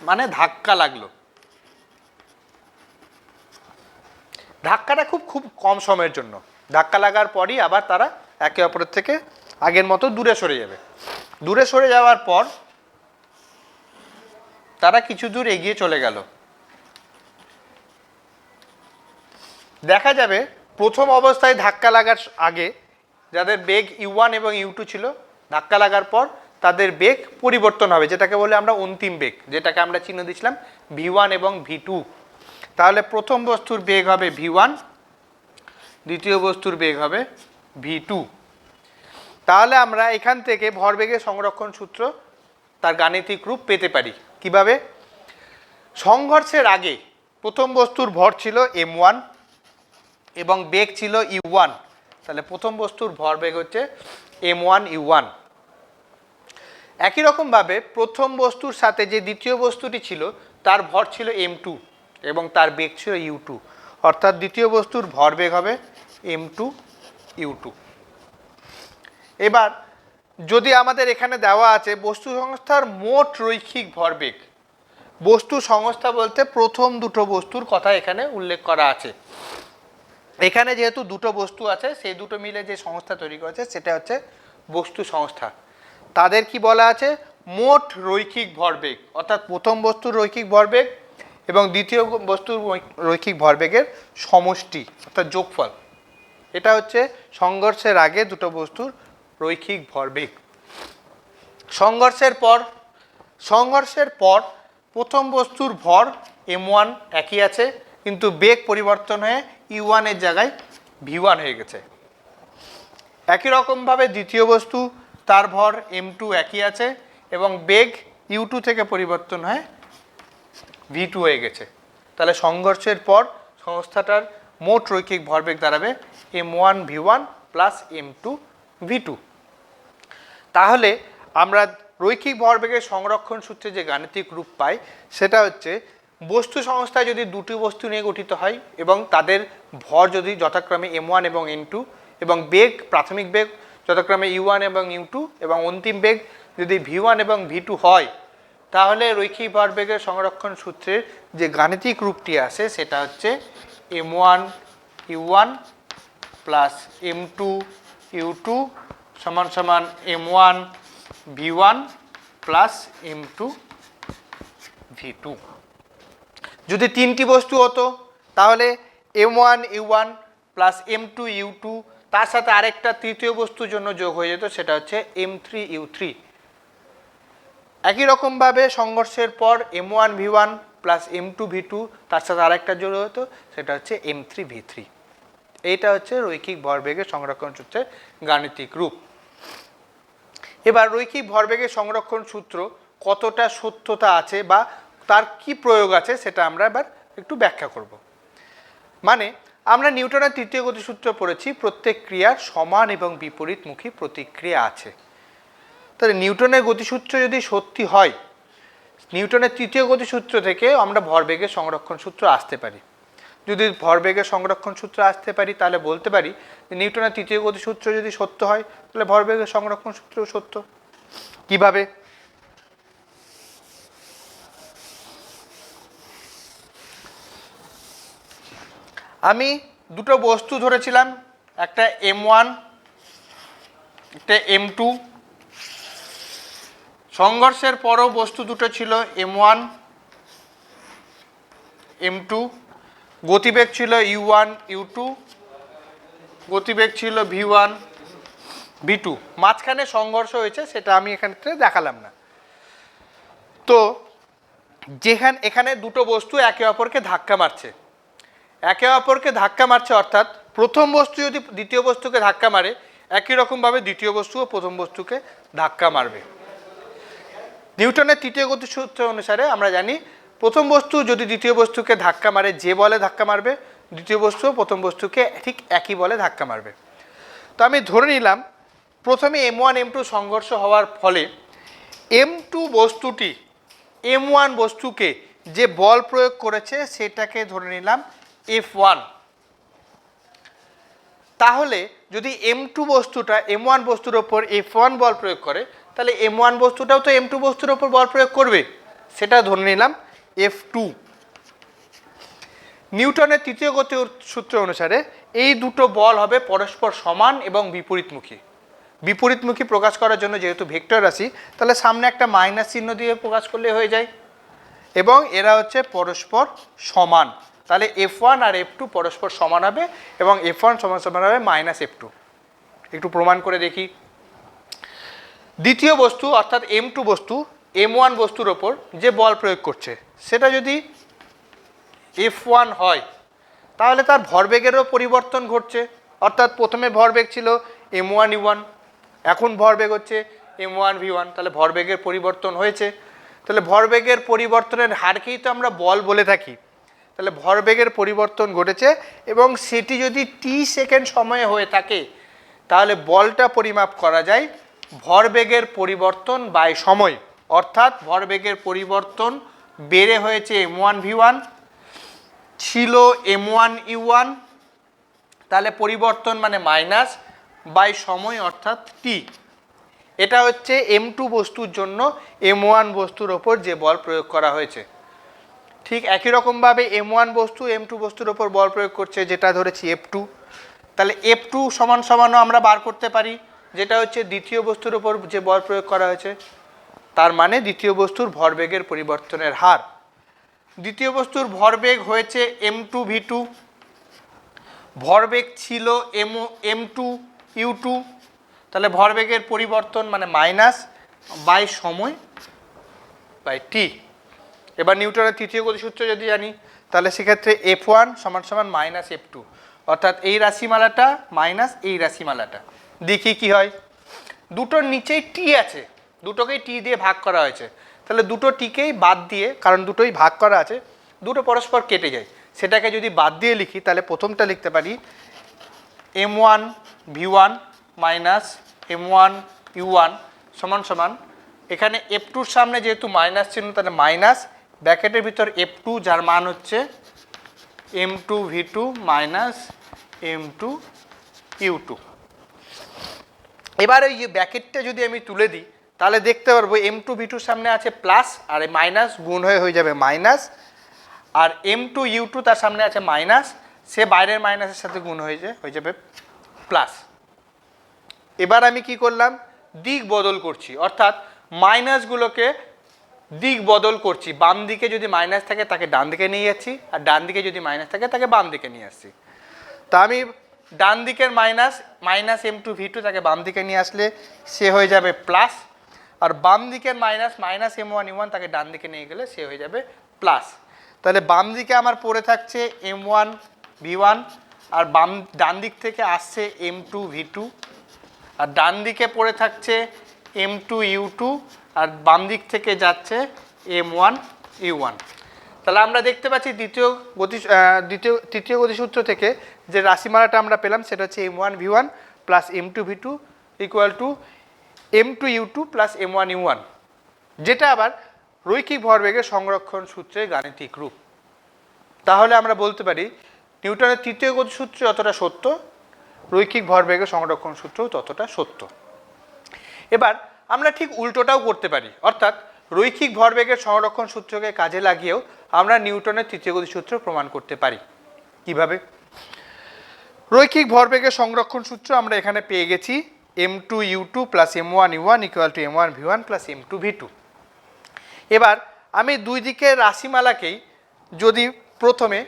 মানে ধাক্কা লাগলো। ধাক্কাটা খুব কম সময়ের জন্য, ধাক্কা লাগার পরই আবার তারা একে অপরের থেকে আগের মতো দূরে সরে যাবে। দূরে সরে যাওয়ার পর তারা কিছু দূর এগিয়ে চলে গেল। দেখা যাবে প্রথম অবস্থায় ধাক্কা লাগার আগে যাদের বেগ u1 এবং u2 ছিল, ধাক্কা লাগার পর তাদের বেগ পরিবর্তন হবে, যেটাকে বলে আমরা অন্তিম বেগ, যেটাকে আমরা চিহ্ন দিয়েছিলাম v1 এবং v2। তাহলে প্রথম বস্তুর বেগ হবে v1, দ্বিতীয় বস্তুর বেগ হবে v2। তাহলে আমরা এখান থেকে ভরবেগের সংরক্ষণ সূত্র তার গাণিতিক রূপ পেতে পারি। কিভাবে? সংঘর্ষের আগে প্রথম বস্তুর ভর ছিল m1 এবং বেগ ছিল u1। তাহলে প্রথম বস্তুর ভরবেগ হচ্ছে m1 u1। একই রকমভাবে প্রথম বস্তুর সাথে যে দ্বিতীয় বস্তুটি ছিল তার ভর ছিল m2 এবং তার বেগ ছিল u2, অর্থাৎ দ্বিতীয় বস্তুর ভরবেগ হবে m2 u2। এবার যদি আমাদের এখানে দেওয়া আছে বস্তু সংস্থার মোট রৈখিক ভরবেগ, বস্তু সংস্থা বলতে প্রথম দুটো বস্তুর কথা এখানে উল্লেখ করা আছে। এখানে যেহেতু দুটো বস্তু আছে, সেই দুটো মিলে যে সংস্থা তৈরি করেছে সেটা হচ্ছে বস্তু সংস্থা। তাদের কি বলা আছে? মোট রৈখিক ভরবেগ, অর্থাৎ প্রথম বস্তুর রৈখিক ভরবেগ এবং দ্বিতীয় বস্তুর রৈখিক ভরবেগের সমষ্টি, অর্থাৎ যোগফল। এটা হচ্ছে সংঘর্ষের আগে দুটো বস্তুর রৈখিক ভরবেগ। সংঘর্ষের পর প্রথম বস্তুর ভর m1 একই আছে, কিন্তু বেগ পরিবর্তন হয়ে u1 এর জায়গায় v1 হয়ে গেছে। একই রকমভাবে দ্বিতীয় বস্তু, তার ভর m2 একই আছে এবং বেগ u2 থেকে পরিবর্তন হয়ে v2 হয়ে গেছে। তাহলে সংঘর্ষের পর সংস্থাটার মোট রৈখিক ভরবেগ দাঁড়াবে m1 v1 plus m2 v2। তাহলে আমরা রৈখিক ভরবেগের সংরক্ষণ সূত্রে যে গাণিতিক রূপ পাই সেটা হচ্ছে বস্তু সংস্থায় যদি দুটি বস্তু নিয়ে গঠিত হয় এবং তাদের ভর যদি যথাক্রমে m1 এবং m2 এবং বেগ, প্রাথমিক বেগ যথাক্রমে u1 এবং u2 এবং অন্তিম বেগ যদি v1 এবং v2 হয়, তাহলে রৈখিক ভরবেগের সংরক্ষণ সূত্রের যে গাণিতিক রূপটি আসে সেটা হচ্ছে m1 u1 plus m2 u2 সমান সমান m1 v1 plus m2 v2। যদি তিনটি বস্তু হতো তাহলে m1 u1 plus m2 u2, তার সাথে আরেকটা তৃতীয় বস্তুর জন্য যোগ হয়ে যেত, সেটা হচ্ছে m3 u3। একই রকমভাবে সংঘর্ষের পর m1 v1 plus m2 v2, তার সাথে আরেকটা যোগ হতো, সেটা হচ্ছে m3 v3। এইটা হচ্ছে রৈখিক ভরবেগের সংরক্ষণ সূত্রের গাণিতিক রূপ। এবার রৈখিক ভরবেগের সংরক্ষণ সূত্র কতটা সত্যতা আছে বা তার কি প্রয়োগ আছে সেটা আমরা এবার একটু ব্যাখ্যা করব। মানে আমরা নিউটনের তৃতীয় গতিসূত্র পড়েছি, প্রত্যেক ক্রিয়ার সমান এবং বিপরীতমুখী প্রতিক্রিয়া আছে। তাহলে নিউটনের গতিসূত্র যদি সত্যি হয়, নিউটনের তৃতীয় গতিসূত্র থেকে আমরা ভরবেগের সংরক্ষণ সূত্র আসতে পারি। যদি ভরবেগের সংরক্ষণ সূত্র আসতে পারি তাহলে বলতে পারি যে নিউটনের তৃতীয় গতিসূত্র যদি সত্য হয় তাহলে ভরবেগের সংরক্ষণ সূত্রও সত্য। কিভাবে? আমি দুটো বস্তু ধরেছিলাম, একটা M1 একটা M2। সংঘর্ষের পরও বস্তু দুটো ছিল M1 M2, গতিবেগ ছিল U1 U2, গতিবেগ ছিল V1 V2। মাঝখানে সংঘর্ষ হয়েছে, সেটা আমি এখানে দেখালাম না। তো এখানে দুটো বস্তু একে অপরকে ধাক্কা মারছে, অর্থাৎ প্রথম বস্তু যদি দ্বিতীয় বস্তুকে ধাক্কা মারে, একই রকমভাবে দ্বিতীয় বস্তুও প্রথম বস্তুকে ধাক্কা মারবে। নিউটনের তৃতীয় গতিসূত্র অনুসারে আমরা জানি প্রথম বস্তু যদি দ্বিতীয় বস্তুকে ধাক্কা মারে, যে বলে ধাক্কা মারবে, দ্বিতীয় বস্তুও প্রথম বস্তুকে ঠিক একই বলে ধাক্কা মারবে। তো আমি ধরে নিলাম প্রথমে M1 M2 সংঘর্ষ হওয়ার ফলে M2 বস্তুটি M1 বস্তুকে যে বল প্রয়োগ করেছে সেটাকে ধরে নিলাম F1। তাহলে যদি M2 বস্তুটা M1 বস্তুর ওপর F1 বল প্রয়োগ করে, তাহলে M1 বস্তুটাও তো M2 বস্তুর ওপর বল প্রয়োগ করবে, সেটা ধরে নিলাম F2। নিউটনের তৃতীয় গতিসূত্র অনুসারে এই দুটো বল হবে পরস্পর সমান এবং বিপরীতমুখী। বিপরীতমুখী প্রকাশ করার জন্য যেহেতু ভেক্টর রাশি, তাহলে সামনে একটা মাইনাস চিহ্ন দিয়ে প্রকাশ করলে হয়ে যায়, এবং এরা হচ্ছে পরস্পর সমান। তাহলে F1 আর F2 পরস্পর সমান হবে এবং F1 সমান সমান হবে -F2। একটু প্রমাণ করে দেখি। দ্বিতীয় বস্তু অর্থাৎ M2 বস্তু M1 বস্তুর ওপর যে বল প্রয়োগ করছে সেটা যদি F1 হয়, তাহলে তার ভরবেগেরও পরিবর্তন ঘটছে। অর্থাৎ প্রথমে ভরবেগ ছিল M1 U1, এখন ভরবেগ হচ্ছে M1 V1, তাহলে ভরবেগের পরিবর্তন হয়েছে। তাহলে ভরবেগের পরিবর্তনের হারকেই তো আমরা বল বলে থাকি। তাহলে ভরবেগের পরিবর্তন ঘটেছে এবং সেটি যদি t সেকেন্ড সময়ে হয়ে থাকে, তাহলে বলটা পরিমাপ করা যায় ভরবেগের পরিবর্তন বাই সময়। অর্থাৎ ভরবেগের পরিবর্তন বেড়ে হয়েছে M1 V1, ছিল M1 U1, তাহলে পরিবর্তন মানে মাইনাস বাই সময় অর্থাৎ t। এটা হচ্ছে M2 বস্তুর জন্য M1 বস্তুর ওপর যে বল প্রয়োগ করা হয়েছে। ঠিক একই রকমভাবে M1 বস্তু M2 বস্তুর ওপর বল প্রয়োগ করছে, যেটা ধরেছি F2। তাহলে F2 সমান সমানও আমরা বার করতে পারি, যেটা হচ্ছে দ্বিতীয় বস্তুর ওপর যে বল প্রয়োগ করা হয়েছে, তার মানে দ্বিতীয় বস্তুর ভরবেগের পরিবর্তনের হার। দ্বিতীয় বস্তুর ভরবেগ হয়েছে M2 V2, ভরবেগ ছিল M2 U2, তাহলে ভরবেগের পরিবর্তন মানে মাইনাস বাই সময় বাই t। এবার নিউটনের তৃতীয় গতিসূত্র যদি জানি, তাহলে সেক্ষেত্রে F1 সমান সমান -F2, অর্থাৎ এই রাশিমালাটা মাইনাস এই রাশিমালাটা। দেখি কি হয়। দুটোর নিচেই t আছে, দুটোকেই t দিয়ে ভাগ করা হয়েছে, তাহলে দুটো টিকেই বাদ দিয়ে, কারণ দুটোই ভাগ করা আছে, দুটো পরস্পর কেটে যায়, সেটাকে যদি বাদ দিয়ে লিখি তাহলে প্রথমটা লিখতে পারি M1 V1 minus M1 U1 সমান সমান, এখানে F2-র সামনে যেহেতু মাইনাস চিহ্ন, তাহলে মাইনাস ব্র্যাকেটের ভিতর F2, যার মান হচ্ছে M2 V2 minus M2 U2। এবার এই ব্র্যাকেটটা যদি আমি তুলে দিই তাহলে দেখতে পারবো M2 V2-র সামনে আছে প্লাস, আর এই মাইনাস গুণ হয়ে যাবে মাইনাস, আর M2 U2 তার সামনে আছে মাইনাস, সে বাইরের মাইনাসের সাথে গুণ হয়ে যাবে প্লাস। এবার আমি কি করলাম, দিক বদল করছি, অর্থাৎ মাইনাসগুলোকে দিক বদল করছি। বাম দিকে যদি মাইনাস থাকে তাকে ডান দিকে নিয়ে যাচ্ছি, আর ডান দিকে যদি মাইনাস থাকে তাকে বাম দিকে নিয়ে আসছি। তা আমি ডান দিকের মাইনাস M2 V2 তাকে বাম দিকে নিয়ে আসলে সে হয়ে যাবে প্লাস, আর বাম দিকের মাইনাস M1 U1 তাকে ডান দিকে নিয়ে গেলে সে হয়ে যাবে প্লাস। তাহলে বাম দিকে আমার পড়ে থাকছে M1 V1, আর ডান দিক থেকে আসছে M2 V2, আর ডান দিকে পড়ে থাকছে M2 U2, আর বাম দিক থেকে যাচ্ছে M1 U1। তাহলে আমরা দেখতে পাচ্ছি তৃতীয় গতিসূত্র থেকে যে রাশিমালাটা আমরা পেলাম সেটা হচ্ছে m1v1 plus m2v2 equal to m2u2 plus m1u1, যেটা আবার রৈখিক ভরবেগের সংরক্ষণ সূত্রের গাণিতিক রূপ। তাহলে আমরা বলতে পারি নিউটনের তৃতীয় গতিসূত্র যতটা সত্য, রৈখিক ভরবেগের সংরক্ষণ সূত্রও ততটা সত্য। এবার আমরা ঠিক উল্টোটাও করতে পারি, অর্থাৎ রৈখিক ভরবেগের সংরক্ষণ সূত্রকে কাজে লাগিয়েও আমরা নিউটনের তৃতীয় গতিসূত্র প্রমাণ করতে পারি। কিভাবে? রৈখিক ভরবেগের সংরক্ষণ সূত্র আমরা এখানে পেয়ে গেছি m2u2 plus m1u1 equal to m1v1 plus m2v2। এবার আমি দুই দিকের রাশিমালাকেই যদি প্রথমে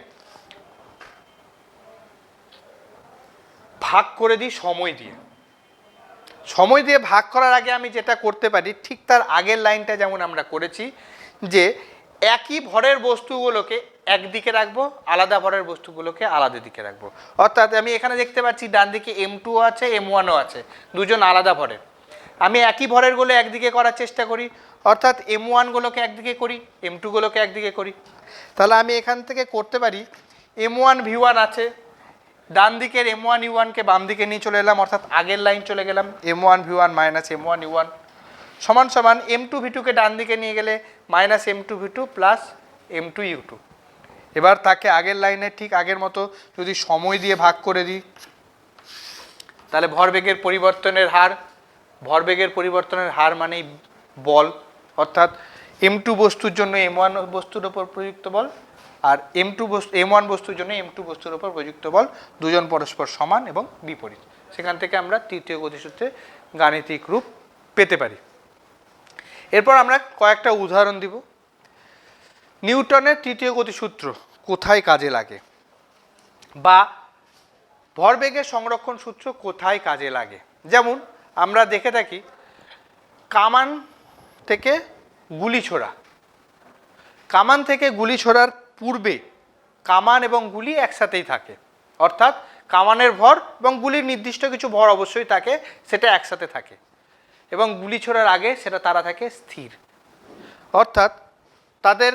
ভাগ করে দিই সময় দিয়ে ভাগ করার আগে আমি যেটা করতে পারি ঠিক তার আগের লাইনটা যেমন আমরা করেছি, যে একই ভরের বস্তুগুলোকে একদিকে রাখবো, আলাদা ভরের বস্তুগুলোকে আলাদা দিকে রাখবো। অর্থাৎ আমি এখানে দেখতে পাচ্ছি ডান দিকে m2 আছে, m1ও আছে, দুজন আলাদা ভরের। আমি একই ভরেরগুলো একদিকে করার চেষ্টা করি, অর্থাৎ m1 গুলোকে একদিকে করি, m2 গুলোকে একদিকে করি। তাহলে আমি এখান থেকে করতে পারি m1v1 আছে, ডান দিকের m1u1কে বাম দিকে নিয়ে চলে এলাম, অর্থাৎ আগের লাইন চলে গেলাম, m1v1 মাইনাস m1u1 সমান সমান m2v2কে ডান দিকে নিয়ে গেলে মাইনাস m2v2 প্লাস m2u2। এবার তাকে আগের লাইনে ঠিক আগের মতো যদি সময় দিয়ে ভাগ করে দিই, তাহলে ভরবেগের পরিবর্তনের হার মানেই বল, অর্থাৎ m2 বস্তুর জন্য m1 বস্তুর উপর প্রযুক্ত বল, আর m1 বস্তুর জন্য m2 বস্তুর উপর প্রযুক্ত বল, দুজন পরস্পর সমান এবং বিপরীত। সেখান থেকে আমরা তৃতীয় গতিসূত্রে গাণিতিক রূপ পেতে পারি। এরপর আমরা কয়েকটা উদাহরণ দিব। নিউটনের তৃতীয় গতিসূত্র কোথায় কাজে লাগে, বা ভরবেগের সংরক্ষণ সূত্র কোথায় কাজে লাগে। যেমন আমরা দেখে থাকি কামান থেকে গুলি ছোড়ার পূর্বে কামান এবং গুলি একসাথেই থাকে, অর্থাৎ কামানের ভর এবং গুলির নির্দিষ্ট কিছু ভর অবশ্যই থাকে, সেটা একসাথে থাকে, এবং গুলি ছোড়ার আগে সেটা তারা থাকে স্থির। অর্থাৎ তাদের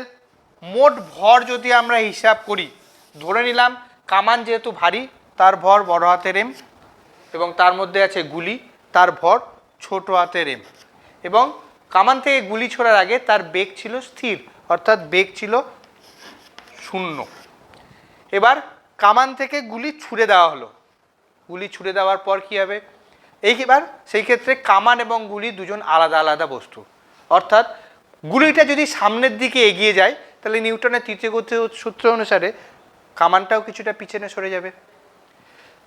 মোট ভর যদি আমরা হিসাব করি, ধরে নিলাম কামান যেহেতু ভারী তার ভর বড় হাতের m, এবং তার মধ্যে আছে গুলি, তার ভর ছোট হাতের m, এবং কামান থেকে গুলি ছোড়ার আগে তার বেগ ছিল স্থির, অর্থাৎ বেগ ছিল 0। এবার কামান থেকে গুলি ছুড়ে দেওয়া হলো, গুলি ছুড়ে দেওয়ার পর কি হবে, এইবার সেই ক্ষেত্রে কামান এবং গুলি দুজন আলাদা আলাদা বস্তু, অর্থাৎ গুলিটা যদি সামনের দিকে এগিয়ে যায় তাহলে নিউটনের তৃতীয় সূত্র অনুসারে কামানটাও কিছুটা পিছনে সরে যাবে।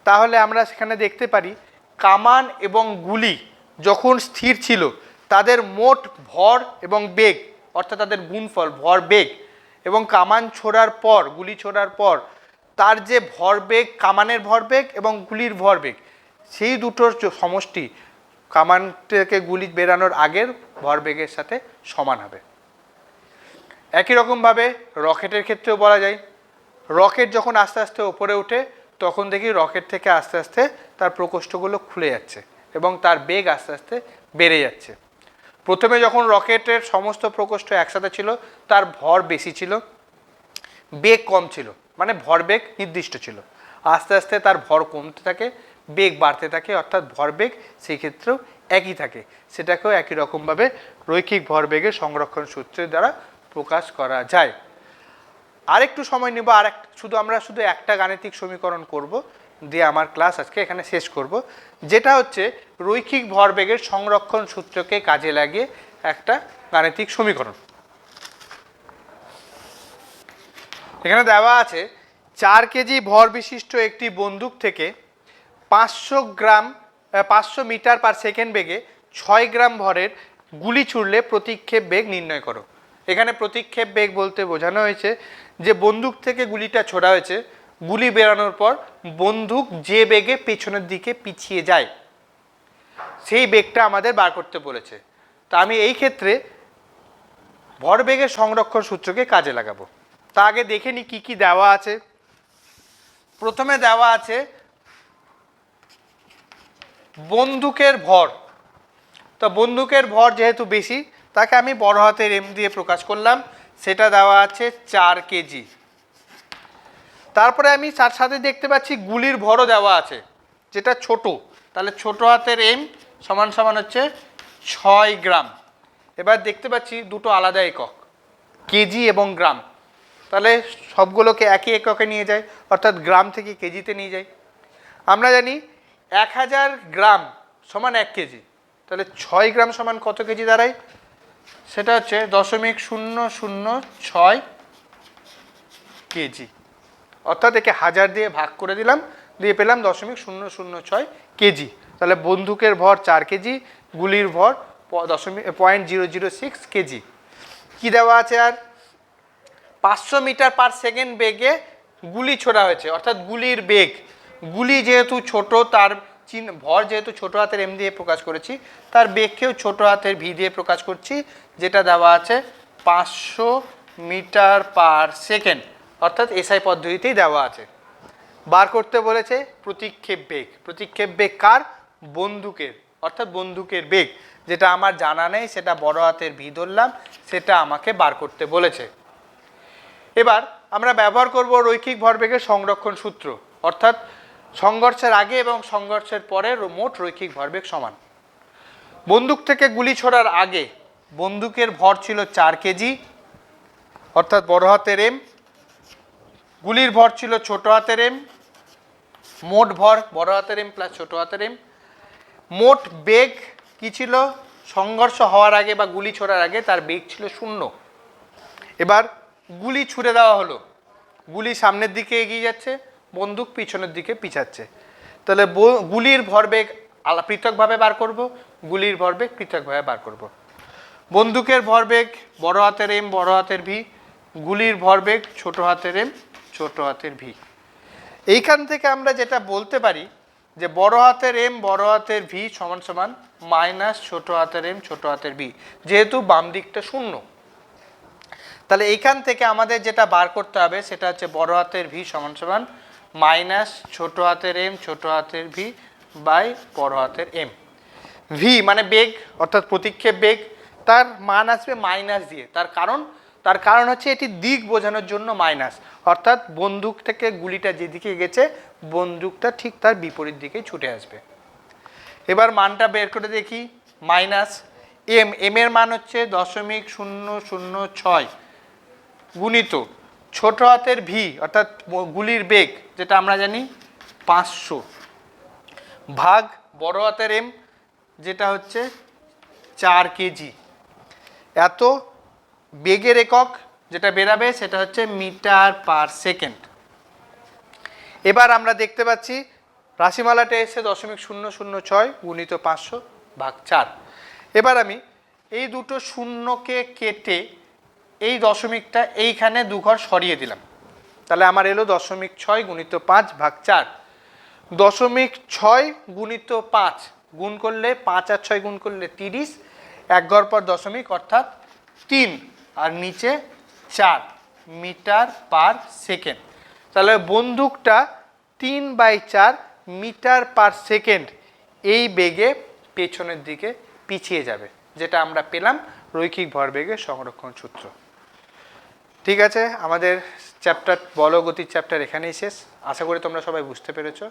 তাহলে আমরা সেখানে দেখতে পারি কামান এবং গুলি যখন স্থির ছিল তাদের মোট ভর এবং বেগ, অর্থাৎ তাদের গুণফল ভর বেগ, এবং কামান ছোড়ার পর গুলি ছোড়ার পর তার যে ভরবেগ, কামানের ভরবেগ এবং গুলির ভরবেগ, সেই দুটোর সমষ্টি কামান থেকে গুলি বেরানোর আগের ভরবেগের সাথে সমান হবে। একই রকমভাবে রকেটের ক্ষেত্রেও বলা যায়, রকেট যখন আস্তে আস্তে ওপরে ওঠে তখন দেখি রকেট থেকে আস্তে আস্তে তার প্রকোষ্ঠগুলো খুলে যাচ্ছে এবং তার বেগ আস্তে আস্তে বেড়ে যাচ্ছে। প্রথমে যখন রকেটের সমস্ত প্রকোষ্ঠ একসাথে ছিল তার ভর বেশি ছিল, বেগ কম ছিল, মানে ভরবেগ নির্দিষ্ট ছিল। আস্তে আস্তে তার ভর কমতে থাকে, বেগ বাড়তে থাকে, অর্থাৎ ভরবেগ সেই ক্ষেত্রেও একই থাকে। সেটাকেও একই রকমভাবে রৈখিক ভরবেগের সংরক্ষণ সূত্রের দ্বারা প্রকাশ করা যায়। আরেকটু সময় নেব, আমরা শুধু একটা গাণিতিক সমীকরণ করব, দিয়ে আমার ক্লাস আজকে এখানে শেষ করব, যেটা হচ্ছে রৈখিক ভরবেগের সংরক্ষণ সূত্রকে কাজে লাগিয়ে একটা গাণিতিক সমীকরণ। এখানে দেওয়া আছে 4 কেজি ভর বিশিষ্ট একটি বন্দুক থেকে 500 মিটার পার সেকেন্ড বেগে 6 গ্রাম ভরের গুলি ছুড়লে প্রতিক্ষেপ বেগ নির্ণয় করো। এখানে প্রতিক্ষেপ বেগ বলতে বোঝানো হয়েছে যে বন্দুক থেকে গুলিটা ছোড়া হয়েছে, গুলি বেরানোর পর বন্দুক যে বেগে পেছনের দিকে পিছিয়ে যায় সেই বেগটা আমাদের বার করতে বলেছে। তা আমি এই ক্ষেত্রে ভরবেগের সংরক্ষণ সূত্রকে কাজে লাগাবো। তা আগে দেখে নি কি কি দেওয়া আছে। প্রথমে দেওয়া আছে বন্দুকের ভর। তো বন্দুকের ভর যেহেতু বেশি তাকে আমি বড় হাতের এম দিয়ে প্রকাশ করলাম, সেটা দেওয়া আছে 4 কেজি। তারপরে আমি তার সাথে দেখতে পাচ্ছি গুলির ভরও দেওয়া আছে, যেটা ছোট, তাহলে ছোট হাতের এম সমান সমান হচ্ছে 6 গ্রাম। এবার দেখতে পাচ্ছি দুটো আলাদা একক, কেজি এবং গ্রাম, তাহলে সবগুলোকে একই এককে নিয়ে যায়, অর্থাৎ গ্রাম থেকে কেজিতে নিয়ে যায়। আমরা জানি 1000 গ্রাম সমান 1 কেজি, তাহলে 6 গ্রাম সমান কত কেজি দাঁড়ায়? সেটা হচ্ছে 0.006 কেজি, অর্থাৎ একে 1000 দিয়ে ভাগ করে দিলাম, দিয়ে পেলাম 0.006 কেজি। তাহলে বন্দুকের ভর 4 কেজি, গুলির ভর 0.006 কেজি। কি দেওয়া আছে আর? 500 মিটার পার সেকেন্ড বেগে গুলি ছোড়া হয়েছে, অর্থাৎ গুলির বেগ। গুলি যেহেতু ছোট, তার ভর যেহেতু ছোট হাতের এম দিয়ে প্রকাশ করেছি, তার বেগকেও ছোট হাতের ভি দিয়ে প্রকাশ করছি, যেটা দেওয়া আছে 500 মিটার পার সেকেন্ড, অর্থাৎ এসআই পদ্ধতিতেই দেওয়া আছে। বার করতে বলেছে প্রতিক্ষেপ বেগ। প্রতিক্ষেপ বেগ কার? বন্দুকের, অর্থাৎ বন্দুকের বেগ। যেটা আমার জানা নেই, সেটা বড় হাতের ভি ধরলাম, সেটা আমাকে বার করতে বলেছে। এবার আমরা ব্যবহার করব রৈখিক ভরবেগের সংরক্ষণ সূত্র, অর্থাৎ সংঘর্ষের আগে এবং সংঘর্ষের পরে মোট রৈখিক ভরবেগ সমান। বন্দুক থেকে গুলি ছোড়ার আগে বন্দুকের ভর ছিল 4 কেজি, অর্থাৎ বড় হাতের এম। গুলির ভর ছিল ছোট হাতের এম। মোট ভর বড় হাতের এম প্লাস ছোট হাতের এম। মোট বেগ কি ছিল? সংঘর্ষ হওয়ার আগে বা গুলি ছোড়ার আগে তার বেগ ছিল 0। এবার গুলি ছুড়ে দেওয়া হলো, গুলি সামনের দিকে এগিয়ে যাচ্ছে, বন্দুক পিছনের দিকে পিছাচ্ছে, তাহলে গুলির ভরবেগ পৃথকভাবে বার করব, গুলির ভরবেগ পৃথকভাবে বার করব। বন্দুকের ভরবেগ বড় হাতের এম বড় হাতের ভি, গুলির ভরবেগ ছোট হাতের এম ছোট হাতের ভি। এইখান থেকে আমরা যেটা বলতে পারি যে বড় হাতের এম বড় হাতের ভি সমান সমান মাইনাস ছোট হাতের এম ছোট হাতের ভি, যেহেতু বাম দিকটা 0। তাহলে এইখান থেকে আমাদের যেটা বার করতে হবে সেটা হচ্ছে বড় হাতের ভি সমান সমান মাইনাস ছোট হাতের এম ছোট হাতের ভি বাই বড় হাতের এম। ভি মানে বেগ, অর্থাৎ প্রতিক্ষেপ বেগ, তার মান আসবে মাইনাস দিয়ে। তার কারণ হচ্ছে এটি দিক বোঝানোর জন্য মাইনাস, অর্থাৎ বন্দুক থেকে গুলিটা যেদিকে গেছে বন্দুকটা ঠিক তার বিপরীত দিকেই ছুটে আসবে। এবার মানটা বের করে দেখি। মাইনাস এম এর মান হচ্ছে 0.006 গুণিত ছোট হাতের ভি অর্থাৎ গুলির বেগ যেটা আমরা জানি 500 ভাগ বড় হাতের এম যেটা হচ্ছে 4 কেজি। এত বেগের একক যেটা বেরাবে সেটা হচ্ছে মিটার পার সেকেন্ড। এবার আমরা দেখতে পাচ্ছি রাশিমালাটা এসে 0.006 গুণিত 500 ভাগ 4। এবার আমি এই দুটো শূন্যকে কেটে এই দশমিকটা এইখানে দুঘর সরিয়ে দিলাম, তাহলে আমার এলো 0.6 গুণিত 5 ভাগ 4। 0.6 গুণিত 5 গুণ করলে 5 আর 6 গুণ করলে 30, এক ঘর পর দশমিক অর্থাৎ 3 আর নিচে 4 মিটার পার সেকেন্ড। তাহলে বন্দুকটা 3/4 মিটার পার সেকেন্ড এই বেগে পেছনের দিকে পিছিয়ে যাবে, যেটা আমরা পেলাম রৈখিক ভরবেগের সংরক্ষণ সূত্র। ঠিক আছে, আমাদের চ্যাপ্টার বল গতির চ্যাপ্টার এখানেই শেষ। আশা করি তোমরা সবাই বুঝতে পেরেছো।